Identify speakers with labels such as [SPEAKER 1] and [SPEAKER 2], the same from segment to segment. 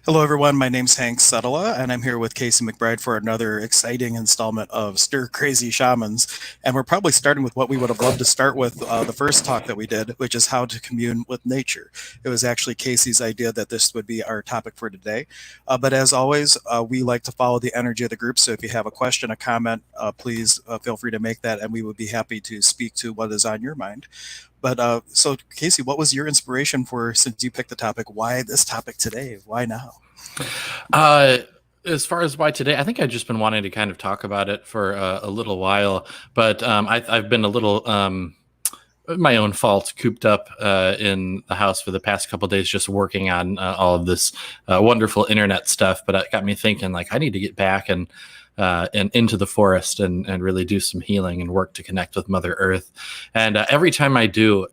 [SPEAKER 1] Hello, everyone. My name's Hank Setala, and I'm here with Casey MacBride for another exciting installment of Stir Crazy Shamans. And we're probably starting with what we would have loved to start with the first talk that we did, which is how to commune with nature. It was actually Casey's idea that this would be our topic for today. But as always, we like to follow the energy of the group. So if you have a question, a comment, please feel free to make that, and we would be happy to speak to what is on your mind. So, Casey, what was your inspiration for, since you picked the topic, why this topic today? Why now?
[SPEAKER 2] Uh, as far as why today, I think I've just been wanting to kind of talk about it for a little while, but I've been a little my own fault, cooped up in the house for the past couple of days, just working on all of this wonderful internet stuff. But it got me thinking, like, I need to get back and into the forest and really do some healing and work to connect with Mother Earth. And every time I do,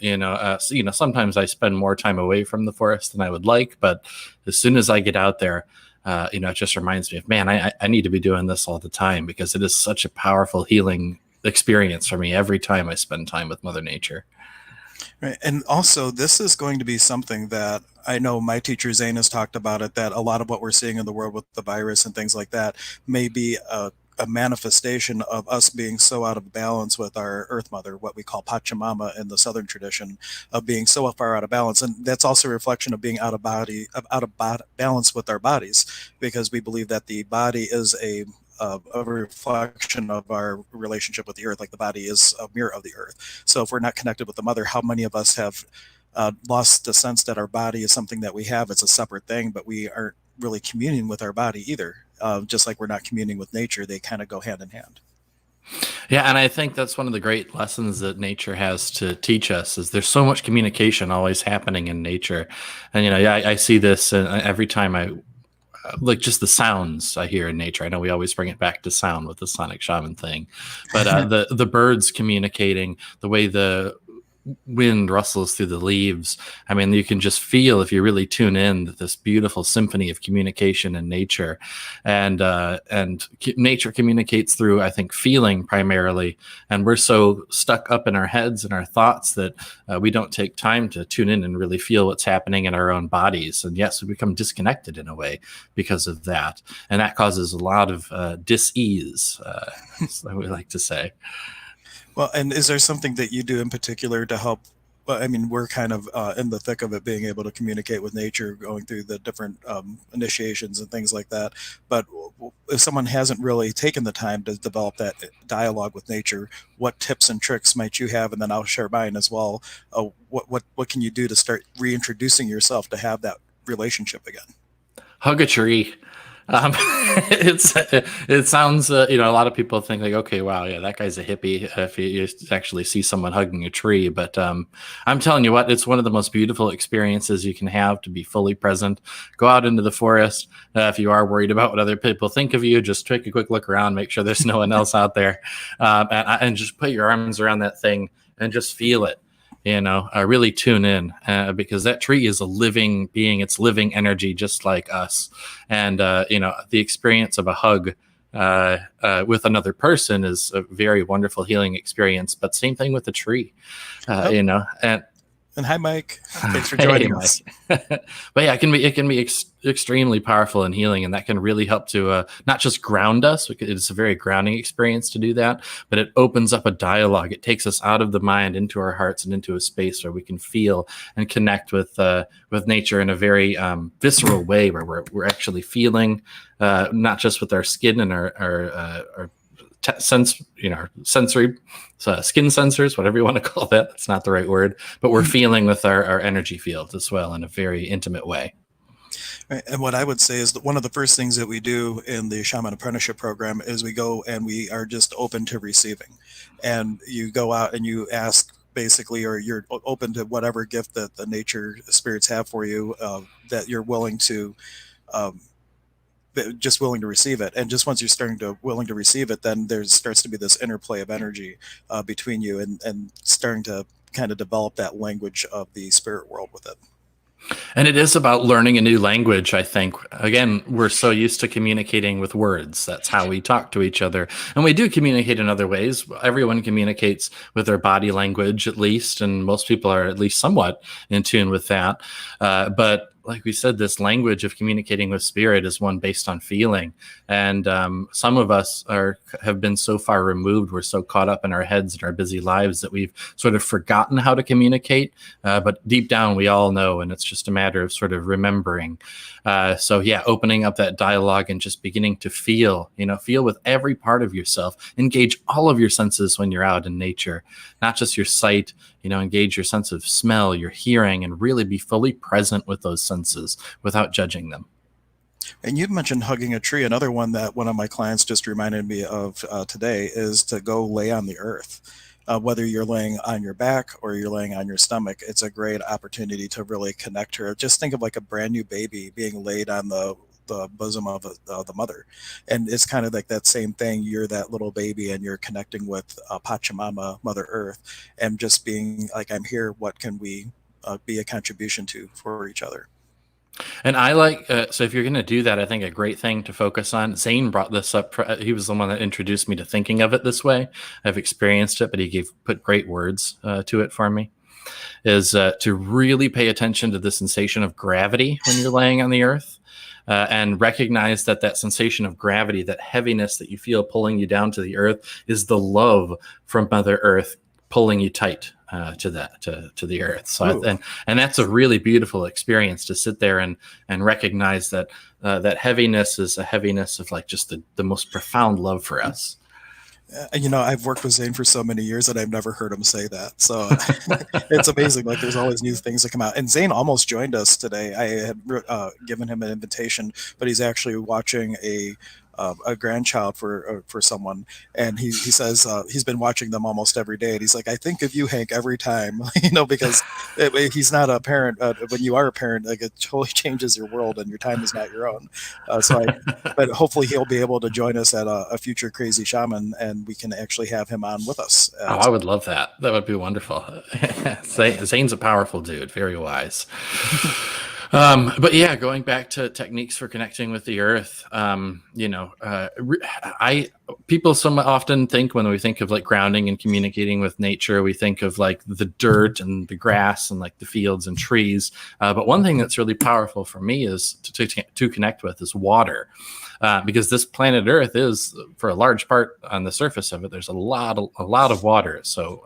[SPEAKER 2] sometimes I spend more time away from the forest than I would like, but as soon as I get out there, it just reminds me of, man, I need to be doing this all the time, because it is such a powerful healing experience for me every time I spend time with Mother Nature.
[SPEAKER 1] Right. And also, this is going to be something that I know my teacher Zane has talked about it, that a lot of what we're seeing in the world with the virus and things like that may be a manifestation of us being so out of balance with our Earth Mother, what we call Pachamama in the Southern tradition, of being so far out of balance. And that's also a reflection of being balance with our bodies, because we believe that the body is a reflection of our relationship with the earth, like the body is a mirror of the earth. So if we're not connected with the mother, how many of us have lost the sense that our body is something that we have, it's a separate thing, but we aren't really communing with our body either. Just like we're not communing with nature, they kind of go hand in hand.
[SPEAKER 2] Yeah, and I think that's one of the great lessons that nature has to teach us, is there's so much communication always happening in nature. And I see this every time I like just the sounds I hear in nature. I know we always bring it back to sound with the sonic shaman thing, but the birds communicating, the way the wind rustles through the leaves. I mean, you can just feel, if you really tune in, that this beautiful symphony of communication in nature, and nature communicates through, I think, feeling primarily. And we're so stuck up in our heads and our thoughts that we don't take time to tune in and really feel what's happening in our own bodies. And yes, we become disconnected in a way because of that, and that causes a lot of dis-ease, as we like to say.
[SPEAKER 1] Well, and is there something that you do in particular to help? Well, I mean, we're kind of in the thick of it, being able to communicate with nature, going through the different initiations and things like that. But if someone hasn't really taken the time to develop that dialogue with nature, what tips and tricks might you have? And then I'll share mine as well. What can you do to start reintroducing yourself to have that relationship again?
[SPEAKER 2] Hug a tree. It sounds, a lot of people think like, okay, wow, yeah, that guy's a hippie if you actually see someone hugging a tree. But I'm telling you what, it's one of the most beautiful experiences you can have, to be fully present. Go out into the forest. If you are worried about what other people think of you, just take a quick look around, make sure there's no one else out there, and just put your arms around that thing and just feel it. Really tune in, because that tree is a living being. It's living energy, just like us. And, the experience of a hug with another person is a very wonderful healing experience. But same thing with the tree,
[SPEAKER 1] Oh,
[SPEAKER 2] and
[SPEAKER 1] and hi, Mike. Thanks for joining
[SPEAKER 2] Mike.
[SPEAKER 1] us.
[SPEAKER 2] But yeah, it can be extremely powerful and healing, and that can really help to not just ground us. It's a very grounding experience to do that, but it opens up a dialogue. It takes us out of the mind into our hearts and into a space where we can feel and connect with nature in a very visceral way, where we're actually feeling, not just with our skin and our sensory, skin sensors, whatever you want to call that. That's not the right word, but we're feeling with our energy field as well, in a very intimate way.
[SPEAKER 1] Right. And what I would say is that one of the first things that we do in the Shaman Apprenticeship Program is we go and we are just open to receiving. And you go out and you ask, basically, or you're open to whatever gift that the nature spirits have for you, that you're willing to um, just willing to receive it. And just once you're starting to willing to receive it, then there starts to be this interplay of energy between you, and starting to kind of develop that language of the spirit world with it.
[SPEAKER 2] And it is about learning a new language, I think. Again, we're so used to communicating with words. That's how we talk to each other. And we do communicate in other ways. Everyone communicates with their body language, at least, and most people are at least somewhat in tune with that. But like we said, this language of communicating with spirit is one based on feeling. And some of us have been so far removed, we're so caught up in our heads and our busy lives that we've sort of forgotten how to communicate. But deep down, we all know, and it's just a matter of sort of remembering. So yeah, opening up that dialogue and just beginning to feel with every part of yourself. Engage all of your senses when you're out in nature, not just your sight. Engage your sense of smell, your hearing, and really be fully present with those senses without judging them.
[SPEAKER 1] And you've mentioned hugging a tree. Another one that one of my clients just reminded me of today is to go lay on the earth. Whether you're laying on your back or you're laying on your stomach, it's a great opportunity to really connect her. Just think of like a brand new baby being laid on the bosom of the mother, and it's kind of like that same thing. You're that little baby and you're connecting with Pachamama, Mother Earth, and just being like, I'm here, what can we be a contribution to for each other?
[SPEAKER 2] And I like, so if you're going to do that, I think a great thing to focus on, Zane brought this up. He was the one that introduced me to thinking of it this way. I've experienced it, but he put great words to it for me, is to really pay attention to the sensation of gravity when you're laying on the earth. And recognize that sensation of gravity, that heaviness that you feel pulling you down to the earth, is the love from Mother Earth pulling you tight to the earth. So and that's a really beautiful experience, to sit there and recognize that that heaviness is a heaviness of like just the most profound love for us.
[SPEAKER 1] I've worked with Zane for so many years and I've never heard him say that. So it's amazing. Like, there's always new things that come out. And Zane almost joined us today. I had given him an invitation, but he's actually watching a grandchild for someone, and he says he's been watching them almost every day, and he's like, I think of you, Hank, every time, because he's not a parent. When you are a parent, like, it totally changes your world, and your time is not your own. But hopefully he'll be able to join us at a future Crazy Shaman, and we can actually have him on with us.
[SPEAKER 2] Oh, I would love that. That would be wonderful. Zane's a powerful dude, very wise. But yeah, going back to techniques for connecting with the earth, people so often think, when we think of like grounding and communicating with nature, we think of like the dirt and the grass and like the fields and trees. But one thing that's really powerful for me is to connect with is water. Because this planet Earth is, for a large part on the surface of it, there's a lot of water. So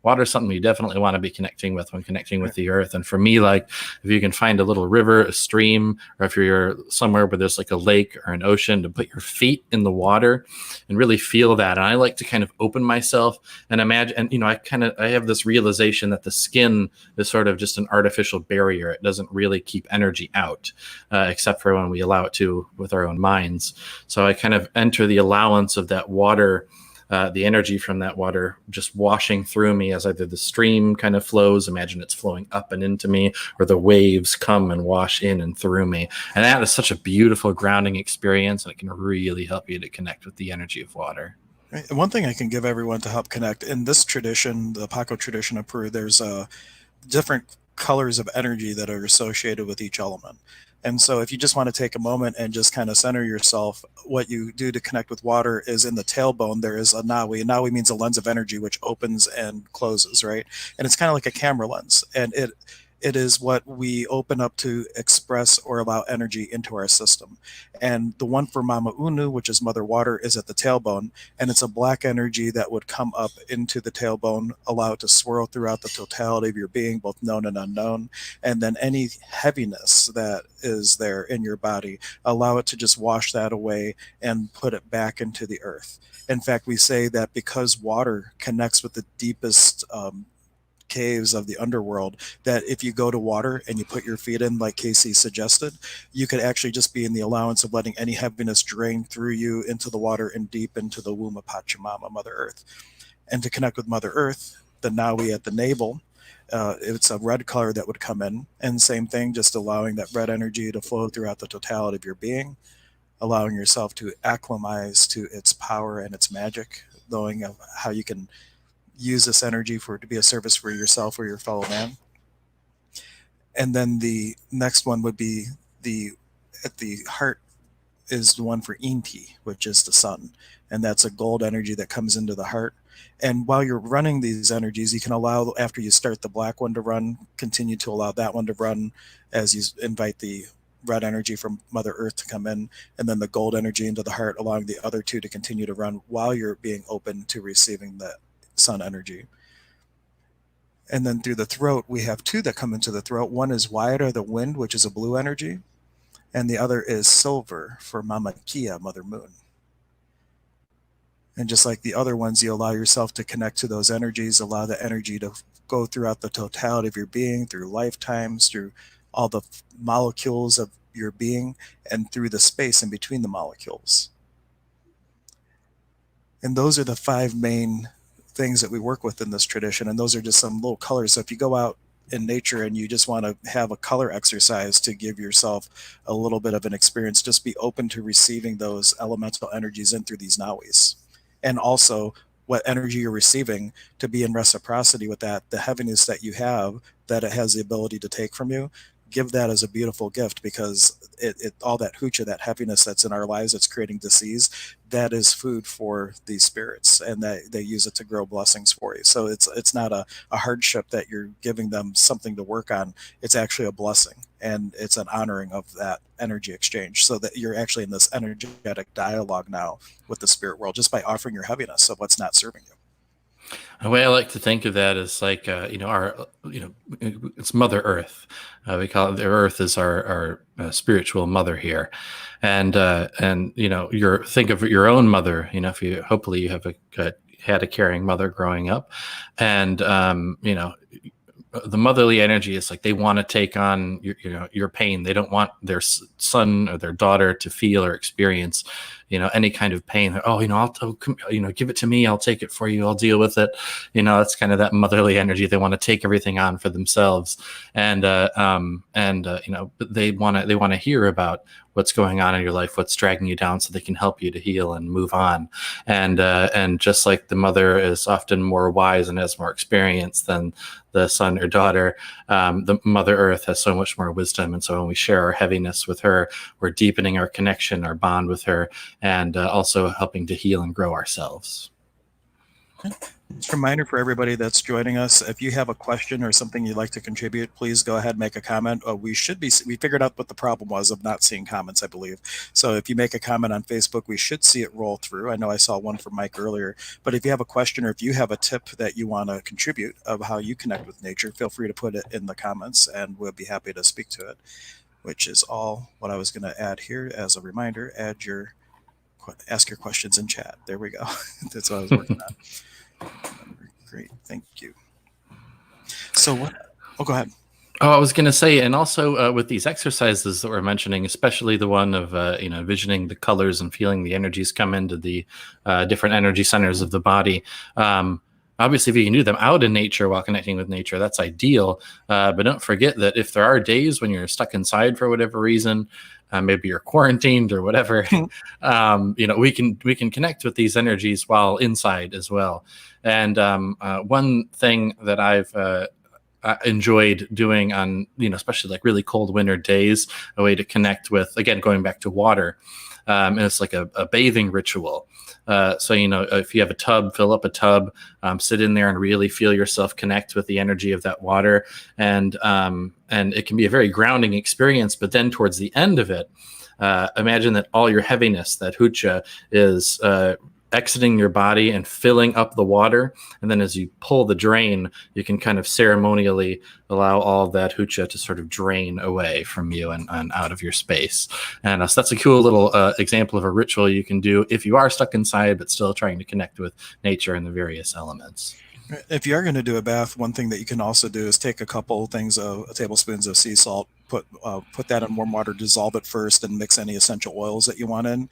[SPEAKER 2] water is something you definitely want to be connecting with when connecting with the earth. And for me, like, if you can find a little river, a stream, or if you're somewhere where there's like a lake or an ocean, to put your feet in the water and really feel that. And I like to kind of open myself and imagine, and I have this realization that the skin is sort of just an artificial barrier. It doesn't really keep energy out, except for when we allow it to with our own minds. So I kind of enter the allowance of that water, the energy from that water just washing through me as either the stream kind of flows, imagine it's flowing up and into me, or the waves come and wash in and through me. And that is such a beautiful grounding experience, and it can really help you to connect with the energy of water.
[SPEAKER 1] Right. And one thing I can give everyone to help connect, in this tradition, the Paco tradition of Peru, there's different colors of energy that are associated with each element. And so if you just want to take a moment and just kind of center yourself, what you do to connect with water is, in the tailbone, there is a nawi. Nawi means a lens of energy, which opens and closes, right? And it's kind of like a camera lens. And it is what we open up to express or allow energy into our system. And the one for Mama Unu, which is Mother Water, is at the tailbone. And it's a black energy that would come up into the tailbone, allow it to swirl throughout the totality of your being, both known and unknown. And then any heaviness that is there in your body, allow it to just wash that away and put it back into the earth. In fact, we say that because water connects with the deepest caves of the underworld, that if you go to water and you put your feet in, like Casey suggested, you could actually just be in the allowance of letting any heaviness drain through you into the water and deep into the womb of Pachamama, Mother Earth. And to connect with Mother Earth, the nawi at the navel, it's a red color that would come in. And same thing, just allowing that red energy to flow throughout the totality of your being, allowing yourself to acclimatize to its power and its magic, knowing of how you can use this energy to be a service for yourself or your fellow man. And then the next one would be at the heart is the one for Inti, which is the sun. And that's a gold energy that comes into the heart. And while you're running these energies, you can allow, after you start the black one to run, continue to allow that one to run as you invite the red energy from Mother Earth to come in, and then the gold energy into the heart, allowing the other two to continue to run while you're being open to receiving the sun energy. And then through the throat, we have two that come into the throat. One is Wide or the Wind, which is a blue energy, and the other is Silver for Mama Kia, Mother Moon. And just like the other ones, you allow yourself to connect to those energies, allow the energy to go throughout the totality of your being, through lifetimes, through all the molecules of your being, and through the space in between the molecules. And those are the 5 main things that we work with in this tradition. And those are just some little colors. So if you go out in nature and you just want to have a color exercise to give yourself a little bit of an experience, just be open to receiving those elemental energies in through these nawis. And also what energy you're receiving, to be in reciprocity with that, the heaviness that you have, that it has the ability to take from you, give that as a beautiful gift, because it all that hucha, that heaviness that's in our lives, that's creating disease, that is food for these spirits, and they use it to grow blessings for you. So it's not a hardship that you're giving them something to work on. It's actually a blessing, and it's an honoring of that energy exchange, so that you're actually in this energetic dialogue now with the spirit world, just by offering your heaviness of what's not serving you.
[SPEAKER 2] The way I like to think of that is like, it's Mother Earth. We call it, the Earth is our spiritual mother here, and think of your own mother. If you, hopefully you have had a caring mother growing up, and the motherly energy is like, they want to take on your pain. They don't want their son or their daughter to feel or experience any kind of pain. I'll give it to me, I'll take it for you, I'll deal with it. It's kind of that motherly energy. They want to take everything on for themselves, and but they want to hear about what's going on in your life, what's dragging you down, so they can help you to heal and move on. And just like the mother is often more wise and has more experience than the son or daughter, the Mother Earth has so much more wisdom. And so when we share our heaviness with her, we're deepening our connection, our bond with her, and also helping to heal and grow ourselves.
[SPEAKER 1] Just a reminder for everybody that's joining us, if you have a question or something you'd like to contribute, please go ahead and make a comment. We figured out what the problem was of not seeing comments, I believe. So if you make a comment on Facebook, we should see it roll through. I know I saw one from Mike earlier, but if you have a question, or if you have a tip that you want to contribute of how you connect with nature, feel free to put it in the comments, and we'll be happy to speak to it, which is all what I was going to add here as a reminder. Ask your questions in chat. There we go. That's what I was working on. Great, thank you. So what? Oh, go ahead.
[SPEAKER 2] Oh, I was going to say, and also with these exercises that we're mentioning, especially the one of envisioning the colors and feeling the energies come into the different energy centers of the body. Obviously, if you can do them out in nature while connecting with nature, that's ideal. But don't forget that if there are days when you're stuck inside for whatever reason, maybe you're quarantined or whatever, we can connect with these energies while inside as well. And one thing that I've enjoyed doing on, especially like really cold winter days, a way to connect with, again, going back to water, and it's like a bathing ritual. So, if you have a tub, fill up a tub, sit in there and really feel yourself connect with the energy of that water. And it can be a very grounding experience. But then towards the end of it, imagine that all your heaviness, that hucha, is exiting your body and filling up the water. And then as you pull the drain, you can kind of ceremonially allow all of that hucha to sort of drain away from you and out of your space. And so that's a cool little example of a ritual you can do if you are stuck inside, but still trying to connect with nature and the various elements.
[SPEAKER 1] If you are going to do a bath, one thing that you can also do is take a couple tablespoons of sea salt, put that in warm water, dissolve it first, and mix any essential oils that you want in,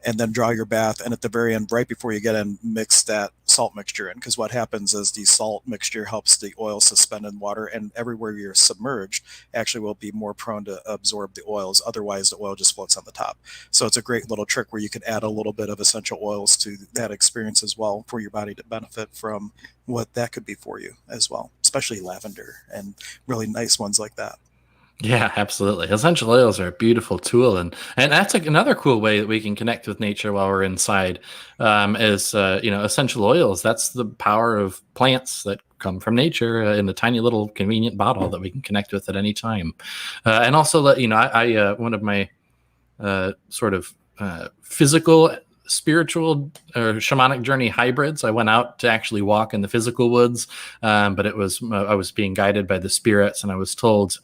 [SPEAKER 1] and then draw your bath. And at the very end, right before you get in, mix that salt mixture in, because what happens is the salt mixture helps the oil suspend in water, and everywhere you're submerged actually will be more prone to absorb the oils. Otherwise, the oil just floats on the top. So it's a great little trick where you could add a little bit of essential oils to that experience as well, for your body to benefit from what that could be for you as well, especially lavender and really nice ones like that.
[SPEAKER 2] Yeah, absolutely. Essential oils are a beautiful tool, and that's like another cool way that we can connect with nature while we're inside. Is essential oils. That's the power of plants that come from nature in a tiny little convenient bottle that we can connect with at any time. And also, let one of my sort of physical, spiritual, or shamanic journey hybrids. I went out to actually walk in the physical woods, but it was I was being guided by the spirits, and I was told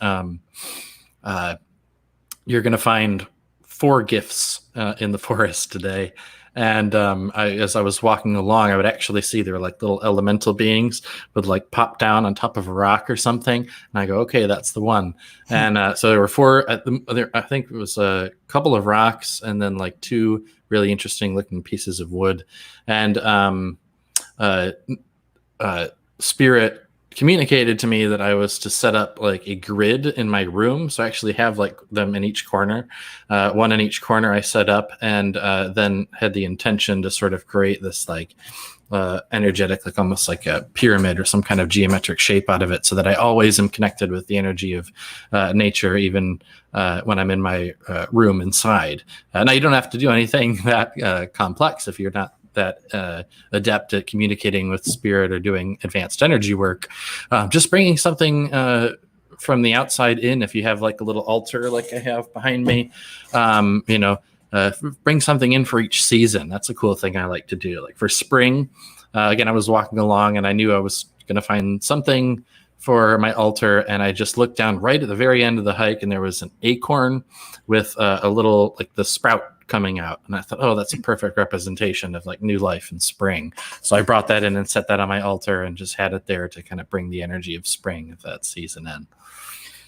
[SPEAKER 2] you're going to find 4 gifts in the forest today. And as I was walking along, I would actually see there were like little elemental beings would like pop down on top of a rock or something, and I go, okay, that's the one. And so there were 4. I think it was a couple of rocks, and then like 2 really interesting looking pieces of wood. And uh, Spirit communicated to me that I was to set up like a grid in my room. So I actually have like them in each corner, one in each corner I set up, and then had the intention to sort of create this like energetic, like almost like a pyramid or some kind of geometric shape out of it, so that I always am connected with the energy of nature, even when I'm in my room inside. Now, you don't have to do anything that complex if you're not that adept at communicating with spirit or doing advanced energy work. Just bringing something from the outside in, if you have like a little altar like I have behind me, bring something in for each season. That's a cool thing I like to do. Like for spring, again, I was walking along and I knew I was going to find something for my altar, and I just looked down right at the very end of the hike, and there was an acorn with a little, like the sprout coming out, and I thought, oh, that's a perfect representation of like new life in spring. So I brought that in and set that on my altar and just had it there to kind of bring the energy of spring of that season in.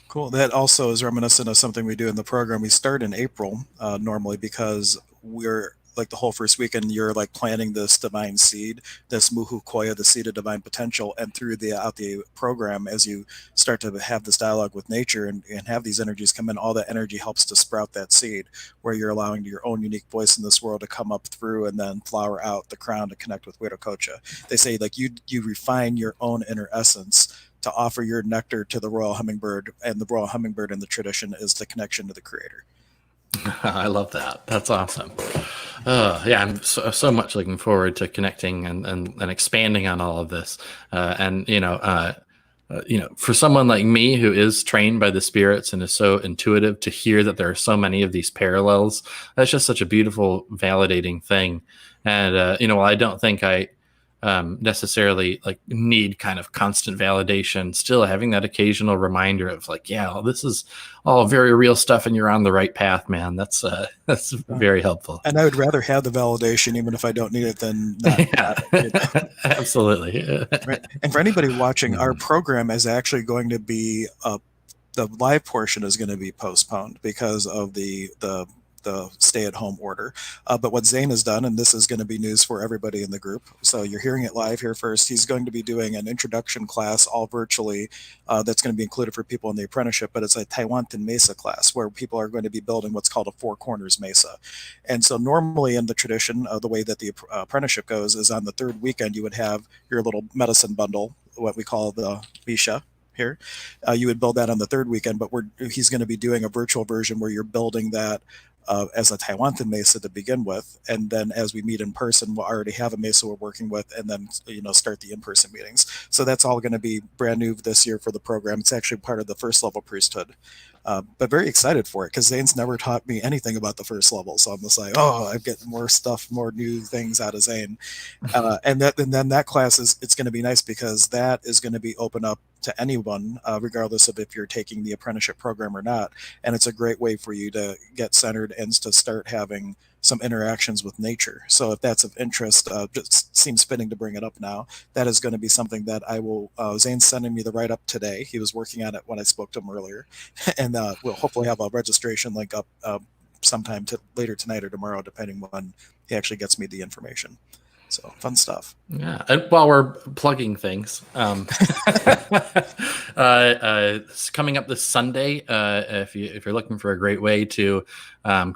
[SPEAKER 1] Cool. That also is reminiscent of something we do in the program. We start in April normally, because we're like the whole first weekend, you're like planting this divine seed, this muhu koya, the seed of divine potential. And through the program, as you start to have this dialogue with nature and have these energies come in, all that energy helps to sprout that seed, where you're allowing your own unique voice in this world to come up through and then flower out the crown to connect with Widokocha. They say like you refine your own inner essence to offer your nectar to the royal hummingbird, and the royal hummingbird in the tradition is the connection to the creator.
[SPEAKER 2] I love that. That's awesome. Yeah, I'm so much looking forward to connecting and expanding on all of this. For someone like me who is trained by the spirits and is so intuitive, to hear that there are so many of these parallels, that's just such a beautiful, validating thing. And while I don't think I necessarily like need kind of constant validation, still having that occasional reminder of like, yeah, well, this is all very real stuff and you're on the right path, man. That's very helpful.
[SPEAKER 1] And I would rather have the validation, even if I don't need it, than not.
[SPEAKER 2] Yeah. Absolutely.
[SPEAKER 1] Right. And for anybody watching, our program is actually going to be the live portion is going to be postponed because of the stay-at-home order. But what Zane has done, and this is going to be news for everybody in the group, so you're hearing it live here first, he's going to be doing an introduction class all virtually that's going to be included for people in the apprenticeship, but it's a Taiwantan Mesa class where people are going to be building what's called a Four Corners Mesa. And so normally in the tradition, the way that the apprenticeship goes is on the 3rd weekend, you would have your little medicine bundle, what we call the Bisha, here. You would build that on the 3rd weekend, but he's going to be doing a virtual version where you're building that as a Taiwantan mesa to begin with, and then as we meet in person, we'll already have a mesa we're working with, and then start the in-person meetings. So that's all going to be brand new this year for the program. It's actually part of the first level priesthood, but very excited for it because Zane's never taught me anything about the first level. So I'm just like, oh, I'm getting more stuff, more new things out of Zane, and then that class it's going to be nice because that is going to be open up to anyone, regardless of if you're taking the apprenticeship program or not. And it's a great way for you to get centered and to start having some interactions with nature. So if that's of interest, it seems fitting to bring it up now. That is going to be something that I will, Zane's sending me the write-up today. He was working on it when I spoke to him earlier. And we'll hopefully have a registration link up sometime later tonight or tomorrow, depending when he actually gets me the information. So fun stuff.
[SPEAKER 2] Yeah, and while we're plugging things, it's coming up this Sunday. If you're looking for a great way to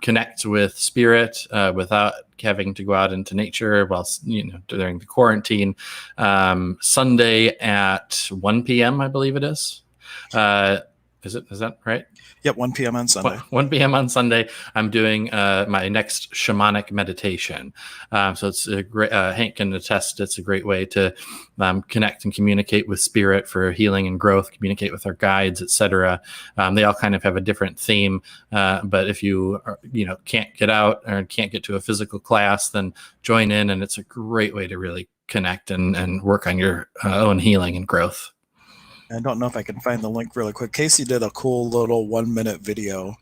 [SPEAKER 2] connect with spirit without having to go out into nature whilst during the quarantine, Sunday at 1 p.m. I believe it is. Is that right?
[SPEAKER 1] Yep, 1 p.m. on Sunday.
[SPEAKER 2] 1 p.m. on Sunday, I'm doing my next shamanic meditation. So it's a great, Hank can attest, it's a great way to connect and communicate with spirit for healing and growth, communicate with our guides, etc. They all kind of have a different theme. But if you can't get out or can't get to a physical class, then join in, and it's a great way to really connect and work on your own healing and growth.
[SPEAKER 1] I don't know if I can find the link really quick. Casey did a cool little 1-minute video.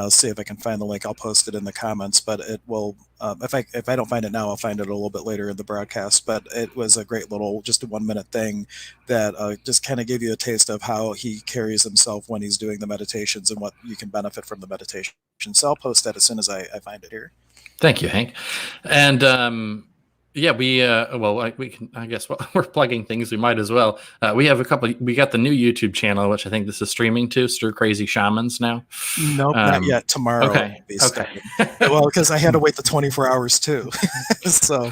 [SPEAKER 1] See if I can find the link. I'll post it in the comments, but it will, if I don't find it now, I'll find it a little bit later in the broadcast. But it was a great little, just a 1-minute thing that just kind of gave you a taste of how he carries himself when he's doing the meditations and what you can benefit from the meditation. So I'll post that as soon as I find it here.
[SPEAKER 2] Thank you, Hank. And yeah, we can, I guess, we're plugging things. We might as well. We have we got the new YouTube channel, which I think this is streaming to Stir Crazy Shamans now.
[SPEAKER 1] Nope, not yet. Tomorrow.
[SPEAKER 2] Okay.
[SPEAKER 1] Well, because I had to wait the 24 hours too. So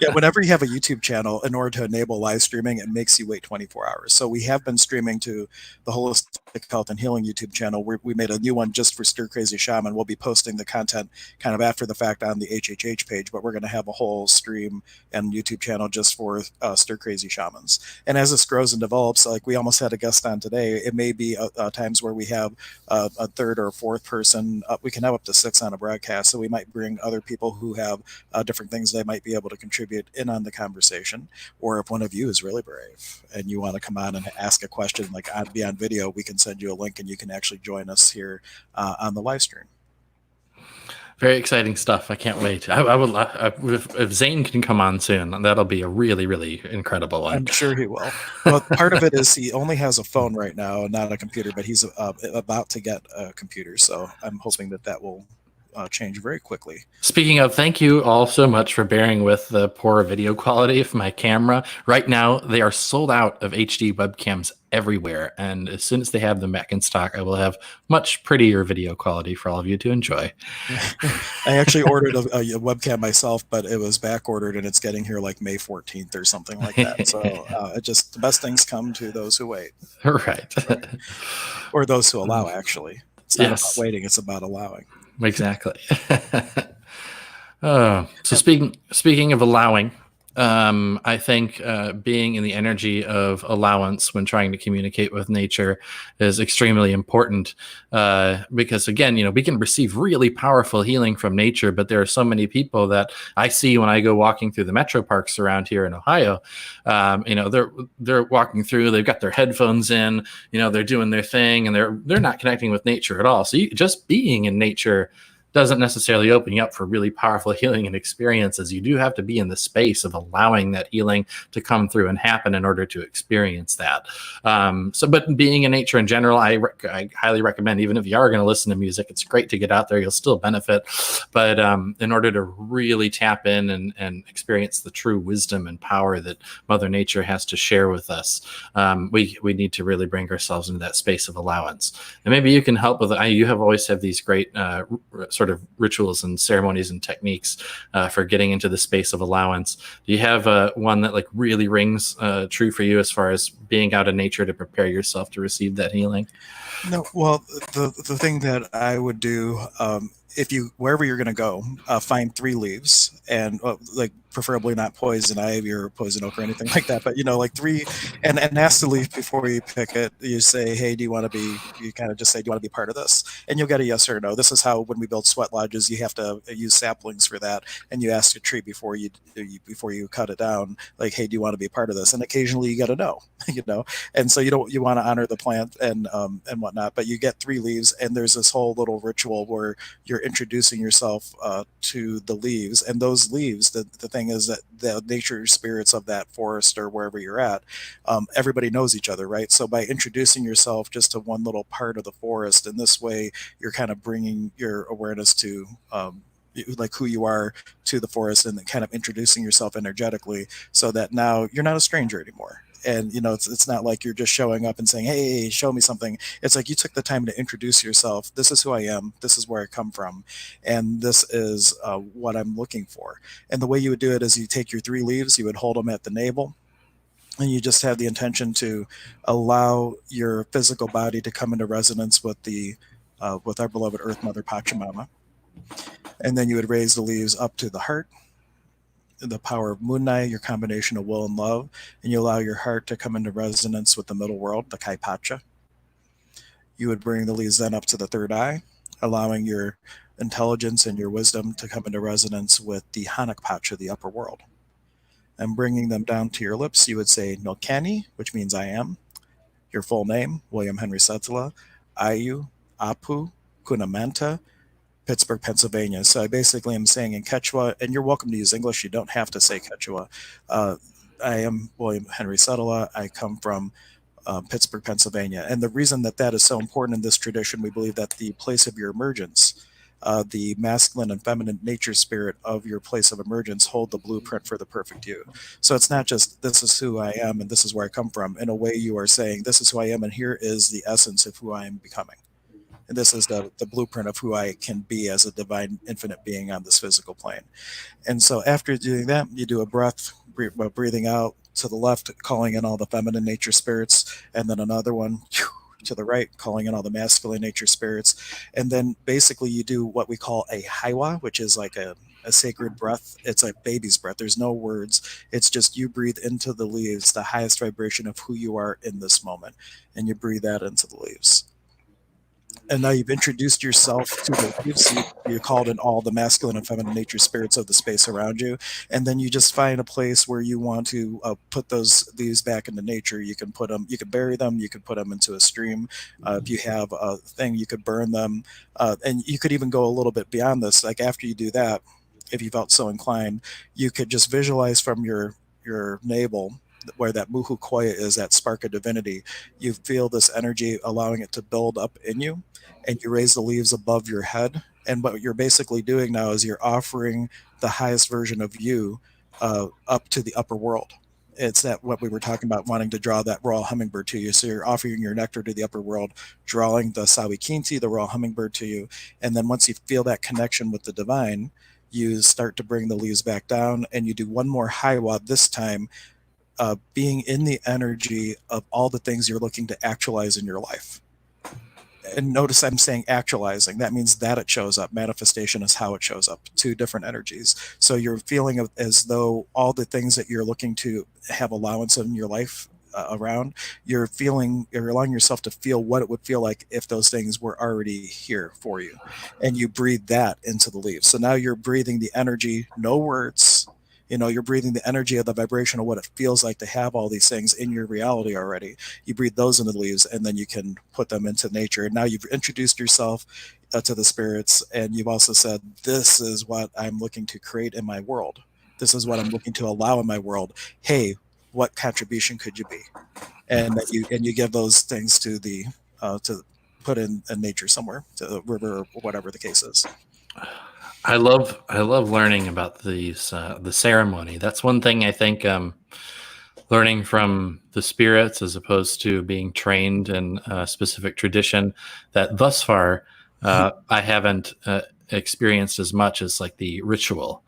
[SPEAKER 1] yeah, whenever you have a YouTube channel, in order to enable live streaming, it makes you wait 24 hours. So we have been streaming to the Holistic Health and Healing YouTube channel. We made a new one just for Stir Crazy Shaman. We'll be posting the content kind of after the fact on the HHH page, but we're going to have a whole stream and YouTube channel just for Stir Crazy Shamans. And as this grows and develops, like we almost had a guest on today, it may be times where we have a third or a fourth person. We can have up to 6 on a broadcast, so we might bring other people who have different things they might be able to contribute in on the conversation. Or if one of you is really brave and you want to come on and ask a question, like be on video, we can send you a link and you can actually join us here on the live stream.
[SPEAKER 2] Very exciting stuff. I can't wait. I would if Zane can come on soon, that'll be a really, really incredible one.
[SPEAKER 1] I'm sure he will. Well, part of it is he only has a phone right now, not a computer, but he's about to get a computer. So I'm hoping that will change very quickly.
[SPEAKER 2] Speaking of, thank you all so much for bearing with the poor video quality of my camera. Right now, they are sold out of HD webcams everywhere. And as soon as they have them back in stock, I will have much prettier video quality for all of you to enjoy.
[SPEAKER 1] I actually ordered a webcam myself, but it was back ordered and it's getting here like May 14th or something like that. So the best things come to those who wait.
[SPEAKER 2] Right.
[SPEAKER 1] Or those who allow, actually. It's not about waiting, it's about allowing.
[SPEAKER 2] Exactly. So speaking of allowing, I think being in the energy of allowance when trying to communicate with nature is extremely important because, again, we can receive really powerful healing from nature, but there are so many people that I see when I go walking through the metro parks around here in Ohio. They're walking through, they've got their headphones in, they're doing their thing, and they're not connecting with nature at all. So just being in nature doesn't necessarily open you up for really powerful healing and experiences. You do have to be in the space of allowing that healing to come through and happen in order to experience that. But being in nature in general, I highly recommend, even if you are going to listen to music, it's great to get out there. You'll still benefit. But in order to really tap in and experience the true wisdom and power that Mother Nature has to share with us, we need to really bring ourselves into that space of allowance. And maybe you can help with it. You have always have these great sort of rituals and ceremonies and techniques for getting into the space of allowance. Do you have one that like really rings true for you as far as being out in nature to prepare yourself to receive that healing?
[SPEAKER 1] No, well, the thing that I would do, wherever you're going to go, find 3 leaves and like preferably not poison ivy or poison oak or anything like that, but like 3 and ask the leaf before you pick it. You say, hey, you kind of just say, do you want to be part of this? And you'll get a yes or no. This is how, when we build sweat lodges, you have to use saplings for that. And you ask a tree before you cut it down, like, hey, do you want to be part of this? And occasionally you get a no, and so you want to honor the plant and whatnot, but you get 3 leaves, and there's this whole little ritual where you're introducing yourself to the leaves. And those leaves, the thing is that the nature spirits of that forest or wherever you're at, everybody knows each other, right? So by introducing yourself just to one little part of the forest, in this way, you're kind of bringing your awareness to like who you are to the forest, and kind of introducing yourself energetically, so that now you're not a stranger anymore. And it's not like you're just showing up and saying, hey, show me something. It's like you took the time to introduce yourself. This is who I am. This is where I come from. And this is what I'm looking for. And the way you would do it is you take your 3 leaves, you would hold them at the navel, And you just have the intention to allow your physical body to come into resonance with the with our beloved Earth Mother Pachamama. And then you would raise the leaves up to the heart, the power of Moonai, your combination of will and love, and you allow your heart to come into resonance with the middle world, the Kaipacha. You would bring the leaves then up to the third eye, allowing your intelligence and your wisdom to come into resonance with the Hanakpacha, the upper world. And bringing them down to your lips, you would say Nokani, which means I am, your full name, William Henry Setala, Ayu, Apu, Kunamanta, Pittsburgh, Pennsylvania. So I basically am saying in Quechua, and you're welcome to use English. You don't have to say Quechua. I am William Henry Setala. I come from Pittsburgh, Pennsylvania. And the reason that that is so important in this tradition, we believe that the place of your emergence, the masculine and feminine nature spirit of your place of emergence hold the blueprint for the perfect you. So it's not just this is who I am and this is where I come from. In a way, you are saying this is who I am and here is the essence of who I am becoming. And this is the blueprint of who I can be as a divine infinite being on this physical plane. And so after doing that, you do a breath, breathing out to the left, calling in all the feminine nature spirits, and then another one to the right, calling in all the masculine nature spirits. And then basically you do what we call a haiwa, which is like a sacred breath. It's a baby's breath. There's no words. It's just you breathe into the leaves, the highest vibration of who you are in this moment. And you breathe that into the leaves. And now you've introduced yourself to the leaves. You called in all the masculine and feminine nature spirits of the space around you, and then you just find a place where you want to put those leaves back into nature. You can put them, you can bury them, you could put them into a stream. If you have a thing, you could burn them, and you could even go a little bit beyond this. Like after you do that, if you felt so inclined, you could just visualize from your navel where that muhu koya is, that spark of divinity. You feel this energy allowing it to build up in you, and you raise the leaves above your head. And what you're basically doing now is you're offering the highest version of you up to the upper world. It's that what we were talking about, wanting to draw that royal hummingbird to you. So you're offering your nectar to the upper world, drawing the sawikinti, the royal hummingbird, to you. And then once you feel that connection with the divine, you start to bring the leaves back down, and you do one more haiwa, this time being in the energy of all the things you're looking to actualize in your life. And notice I'm saying actualizing. That means that it shows up. Manifestation is how it shows up. Two different energies. So you're feeling as though all the things that you're looking to have allowance in your life around, you're allowing yourself to feel what it would feel like if those things were already here for you. And you breathe that into the leaves. So now you're breathing the energy, no words. You're breathing the energy of the vibration of what it feels like to have all these things in your reality already. You breathe those into the leaves, and then you can put them into nature. And now you've introduced yourself to the spirits, and you've also said, this is what I'm looking to create in my world. This is what I'm looking to allow in my world. Hey, what contribution could you be? And that you give those things to the to put in nature somewhere, to the river or whatever the case is.
[SPEAKER 2] I love learning about these the ceremony. That's one thing I think learning from the spirits as opposed to being trained in a specific tradition that thus far I haven't experienced as much as like the ritual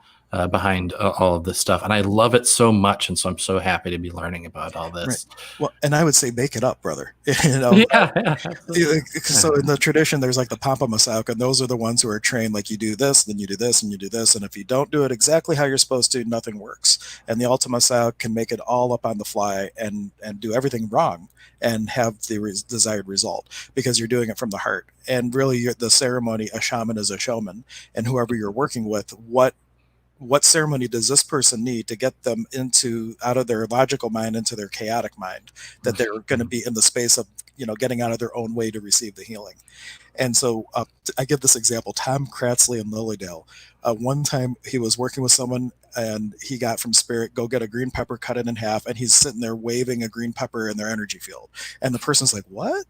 [SPEAKER 2] behind all of this stuff. And I love it so much. And so I'm so happy to be learning about all this.
[SPEAKER 1] Right. Well, and I would say make it up, brother.
[SPEAKER 2] Yeah.
[SPEAKER 1] So in the tradition, there's like the Pampa Masauka, and those are the ones who are trained, like you do this, then you do this, and you do this. And if you don't do it exactly how you're supposed to, nothing works. And the Ultima Masau can make it all up on the fly and do everything wrong and have the desired result because you're doing it from the heart. And really, the ceremony, a shaman is a showman. And whoever you're working with, what ceremony does this person need to get them out of their logical mind into their chaotic mind, that they're going to be in the space of getting out of their own way to receive the healing. And so I give this example. Tom Kratzley in Lilydale, one time he was working with someone, and he got from spirit, go get a green pepper, cut it in half, and he's sitting there waving a green pepper in their energy field. And the person's like, what?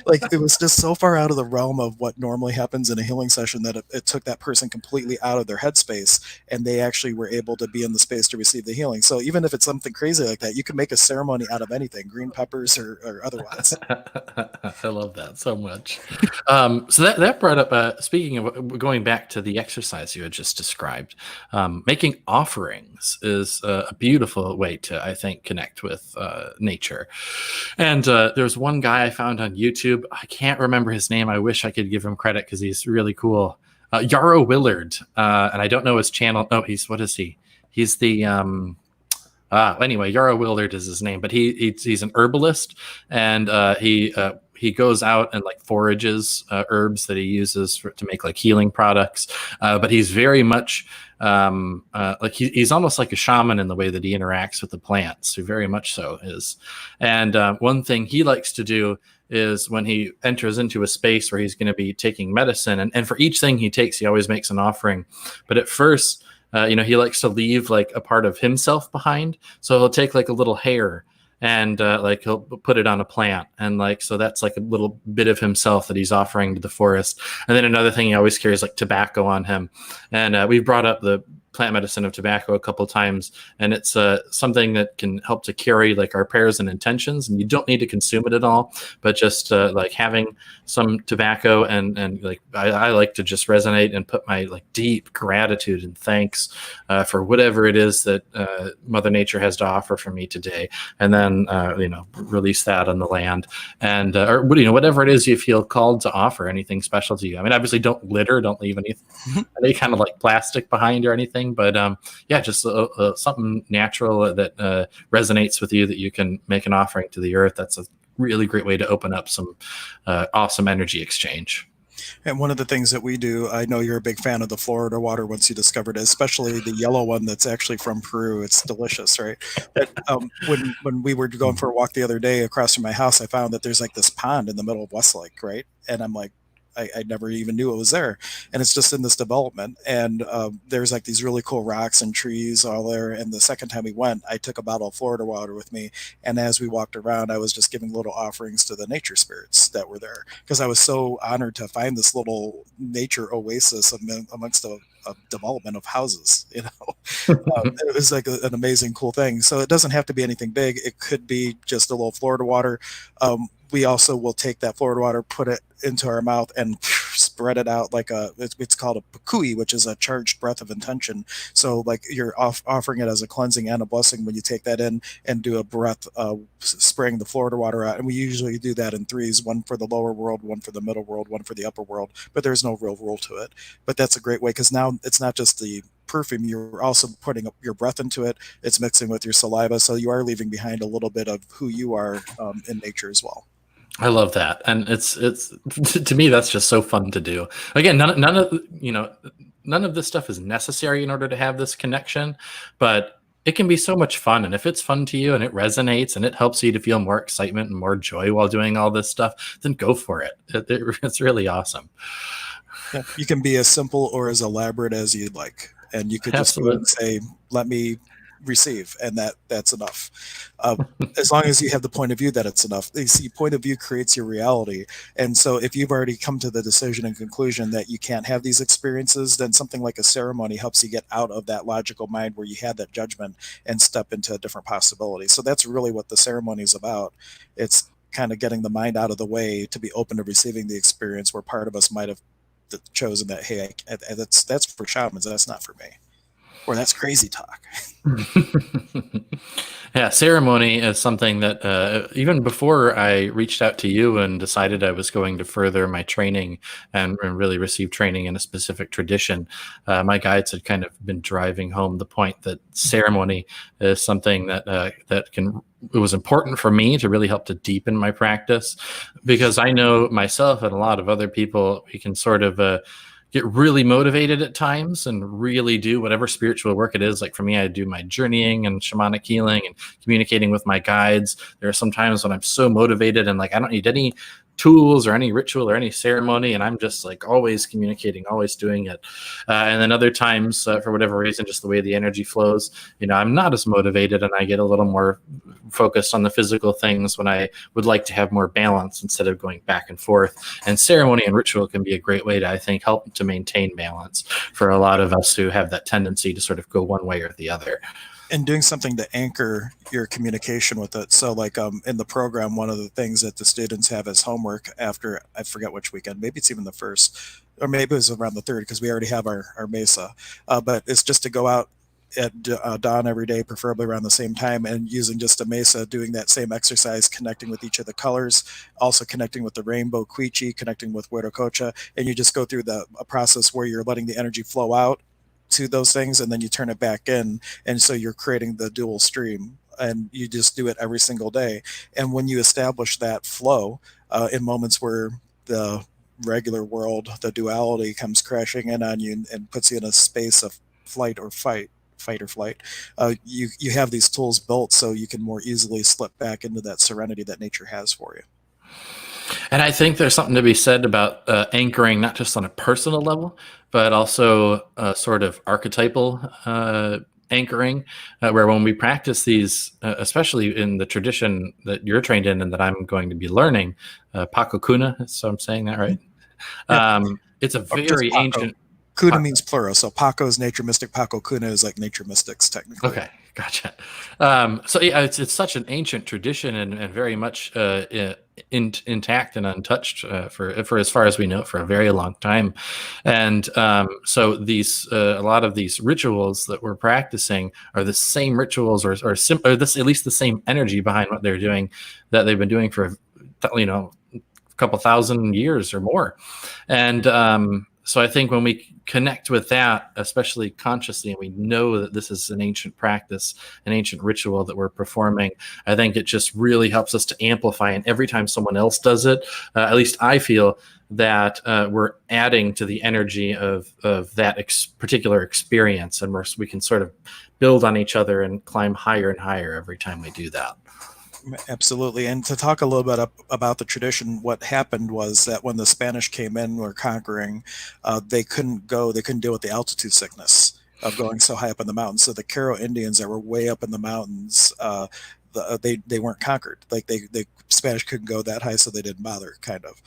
[SPEAKER 1] Like it was just so far out of the realm of what normally happens in a healing session that it took that person completely out of their headspace, and they actually were able to be in the space to receive the healing. So even if it's something crazy like that, you can make a ceremony out of anything, green peppers or otherwise.
[SPEAKER 2] I love that so much. So that brought up, speaking of going back to the exercise you had just described, making offerings is a beautiful way to, I think, connect with nature. And there's one guy I found on YouTube. I can't remember his name. I wish I could give him credit because he's really cool. Yarrow Willard. And I don't know his channel. Oh, what is he? He's the anyway, Yarrow Willard is his name, but he's an herbalist, and he goes out and like forages herbs that he uses to make like healing products. But he's very much like he's almost like a shaman in the way that he interacts with the plants. Who very much so is. And one thing he likes to do is when he enters into a space where he's going to be taking medicine, and for each thing he takes, he always makes an offering. But at first, he likes to leave like a part of himself behind. So he'll take like a little hair and like he'll put it on a plant, and like so that's like a little bit of himself that he's offering to the forest. And then another thing he always carries like tobacco on him, and we've brought up the plant medicine of tobacco a couple of times, and it's something that can help to carry like our prayers and intentions, and you don't need to consume it at all, but just like having some tobacco and like I like to just resonate and put my like deep gratitude and thanks for whatever it is that Mother Nature has to offer for me today, and then release that on the land, and or whatever it is you feel called to offer, anything special to you. I mean, obviously don't litter, don't leave any kind of like plastic behind or anything, but just something natural that resonates with you that you can make an offering to the earth. That's a really great way to open up some awesome energy exchange.
[SPEAKER 1] And one of the things that we do, I know you're a big fan of the Florida water once you discovered it, especially the yellow one that's actually from Peru. It's delicious, right? But when we were going for a walk the other day across from my house, I found that there's like this pond in the middle of Westlake, right? And I'm like, I never even knew it was there, and it's just in this development, and there's like these really cool rocks and trees all there. And the second time we went, I took a bottle of Florida water with me, and as we walked around, I was just giving little offerings to the nature spirits that were there, because I was so honored to find this little nature oasis amongst a development of houses. It was like an amazing cool thing. So it doesn't have to be anything big. It could be just a little Florida water. We also will take that Florida water, put it into our mouth, and spread it out like it's called a pakui, which is a charged breath of intention. So like you're offering it as a cleansing and a blessing when you take that in and do a breath spraying the Florida water out. And we usually do that in threes, one for the lower world, one for the middle world, one for the upper world, but there's no real rule to it. But that's a great way, because now it's not just the perfume, you're also putting your breath into it. It's mixing with your saliva, so you are leaving behind a little bit of who you are in nature as well.
[SPEAKER 2] I love that, and it's to me that's just so fun to do. Again, none of this stuff is necessary in order to have this connection, but it can be so much fun. And if it's fun to you and it resonates and it helps you to feel more excitement and more joy while doing all this stuff, then go for it. It's really awesome.
[SPEAKER 1] Yeah, you can be as simple or as elaborate as you'd like, and you could just go and say, "Let me receive," and that's enough. As long as you have the point of view that it's enough. You see, point of view creates your reality. And so if you've already come to the decision and conclusion that you can't have these experiences, then something like a ceremony helps you get out of that logical mind where you had that judgment and step into a different possibility. So that's really what the ceremony is about. It's kind of getting the mind out of the way to be open to receiving the experience, where part of us might have chosen that, hey, that's for shamans, that's not for me. Or that's crazy talk.
[SPEAKER 2] Yeah, ceremony is something that even before I reached out to you and decided I was going to further my training and really receive training in a specific tradition, my guides had kind of been driving home the point that ceremony is something that it was important for me to really help to deepen my practice, because I know myself and a lot of other people, we can sort of get really motivated at times and really do whatever spiritual work it is. Like for me, I do my journeying and shamanic healing and communicating with my guides. There are some times when I'm so motivated and like I don't need any tools or any ritual or any ceremony, and I'm just like always communicating, always doing it. And then other times, for whatever reason, just the way the energy flows, I'm not as motivated, and I get a little more focused on the physical things when I would like to have more balance instead of going back and forth. And ceremony and ritual can be a great way to, I think, help to maintain balance for a lot of us who have that tendency to sort of go one way or the other.
[SPEAKER 1] and doing something to anchor your communication with it. So, like in the program, one of the things that the students have as homework after, I forget which weekend, maybe it's even the first, or maybe it was around the third because we already have our mesa. But it's just to go out at dawn every day, preferably around the same time, and using just a mesa, doing that same exercise, connecting with each of the colors, also connecting with the rainbow quiche, connecting with Huerococha, and you just go through a process where you're letting the energy flow out to those things, and then you turn it back in, and so you're creating the dual stream, and you just do it every single day. And when you establish that flow in moments where the regular world, the duality, comes crashing in on you and puts you in a space of flight or fight or flight, you have these tools built so you can more easily slip back into that serenity that nature has for you.
[SPEAKER 2] And I think there's something to be said about anchoring, not just on a personal level, but also sort of archetypal anchoring, where when we practice these, especially in the tradition that you're trained in and that I'm going to be learning, Paco Kuna, so I'm saying that right?
[SPEAKER 1] Yep.
[SPEAKER 2] It's a
[SPEAKER 1] Or just
[SPEAKER 2] very
[SPEAKER 1] Paco.
[SPEAKER 2] ancient.
[SPEAKER 1] Kuna means plural, so Paco is nature mystic. Paco Kuna is like nature mystics, technically.
[SPEAKER 2] Okay, gotcha. So yeah, it's such an ancient tradition and very much intact and untouched for as far as we know for a very long time. And so these a lot of these rituals that we're practicing are the same rituals or this at least the same energy behind what they're doing that they've been doing for a couple thousand years or more. And so I think when we connect with that, especially consciously, and we know that this is an ancient practice, an ancient ritual that we're performing, I think it just really helps us to amplify. And every time someone else does it, at least I feel that we're adding to the energy of that particular experience, and we can sort of build on each other and climb higher and higher every time we do that.
[SPEAKER 1] Absolutely. And to talk a little bit about the tradition, what happened was that when the Spanish came in, were conquering, they couldn't deal with the altitude sickness of going so high up in the mountains. So the Caro Indians that were way up in the mountains, they weren't conquered. Like the Spanish couldn't go that high, so they didn't bother, kind of.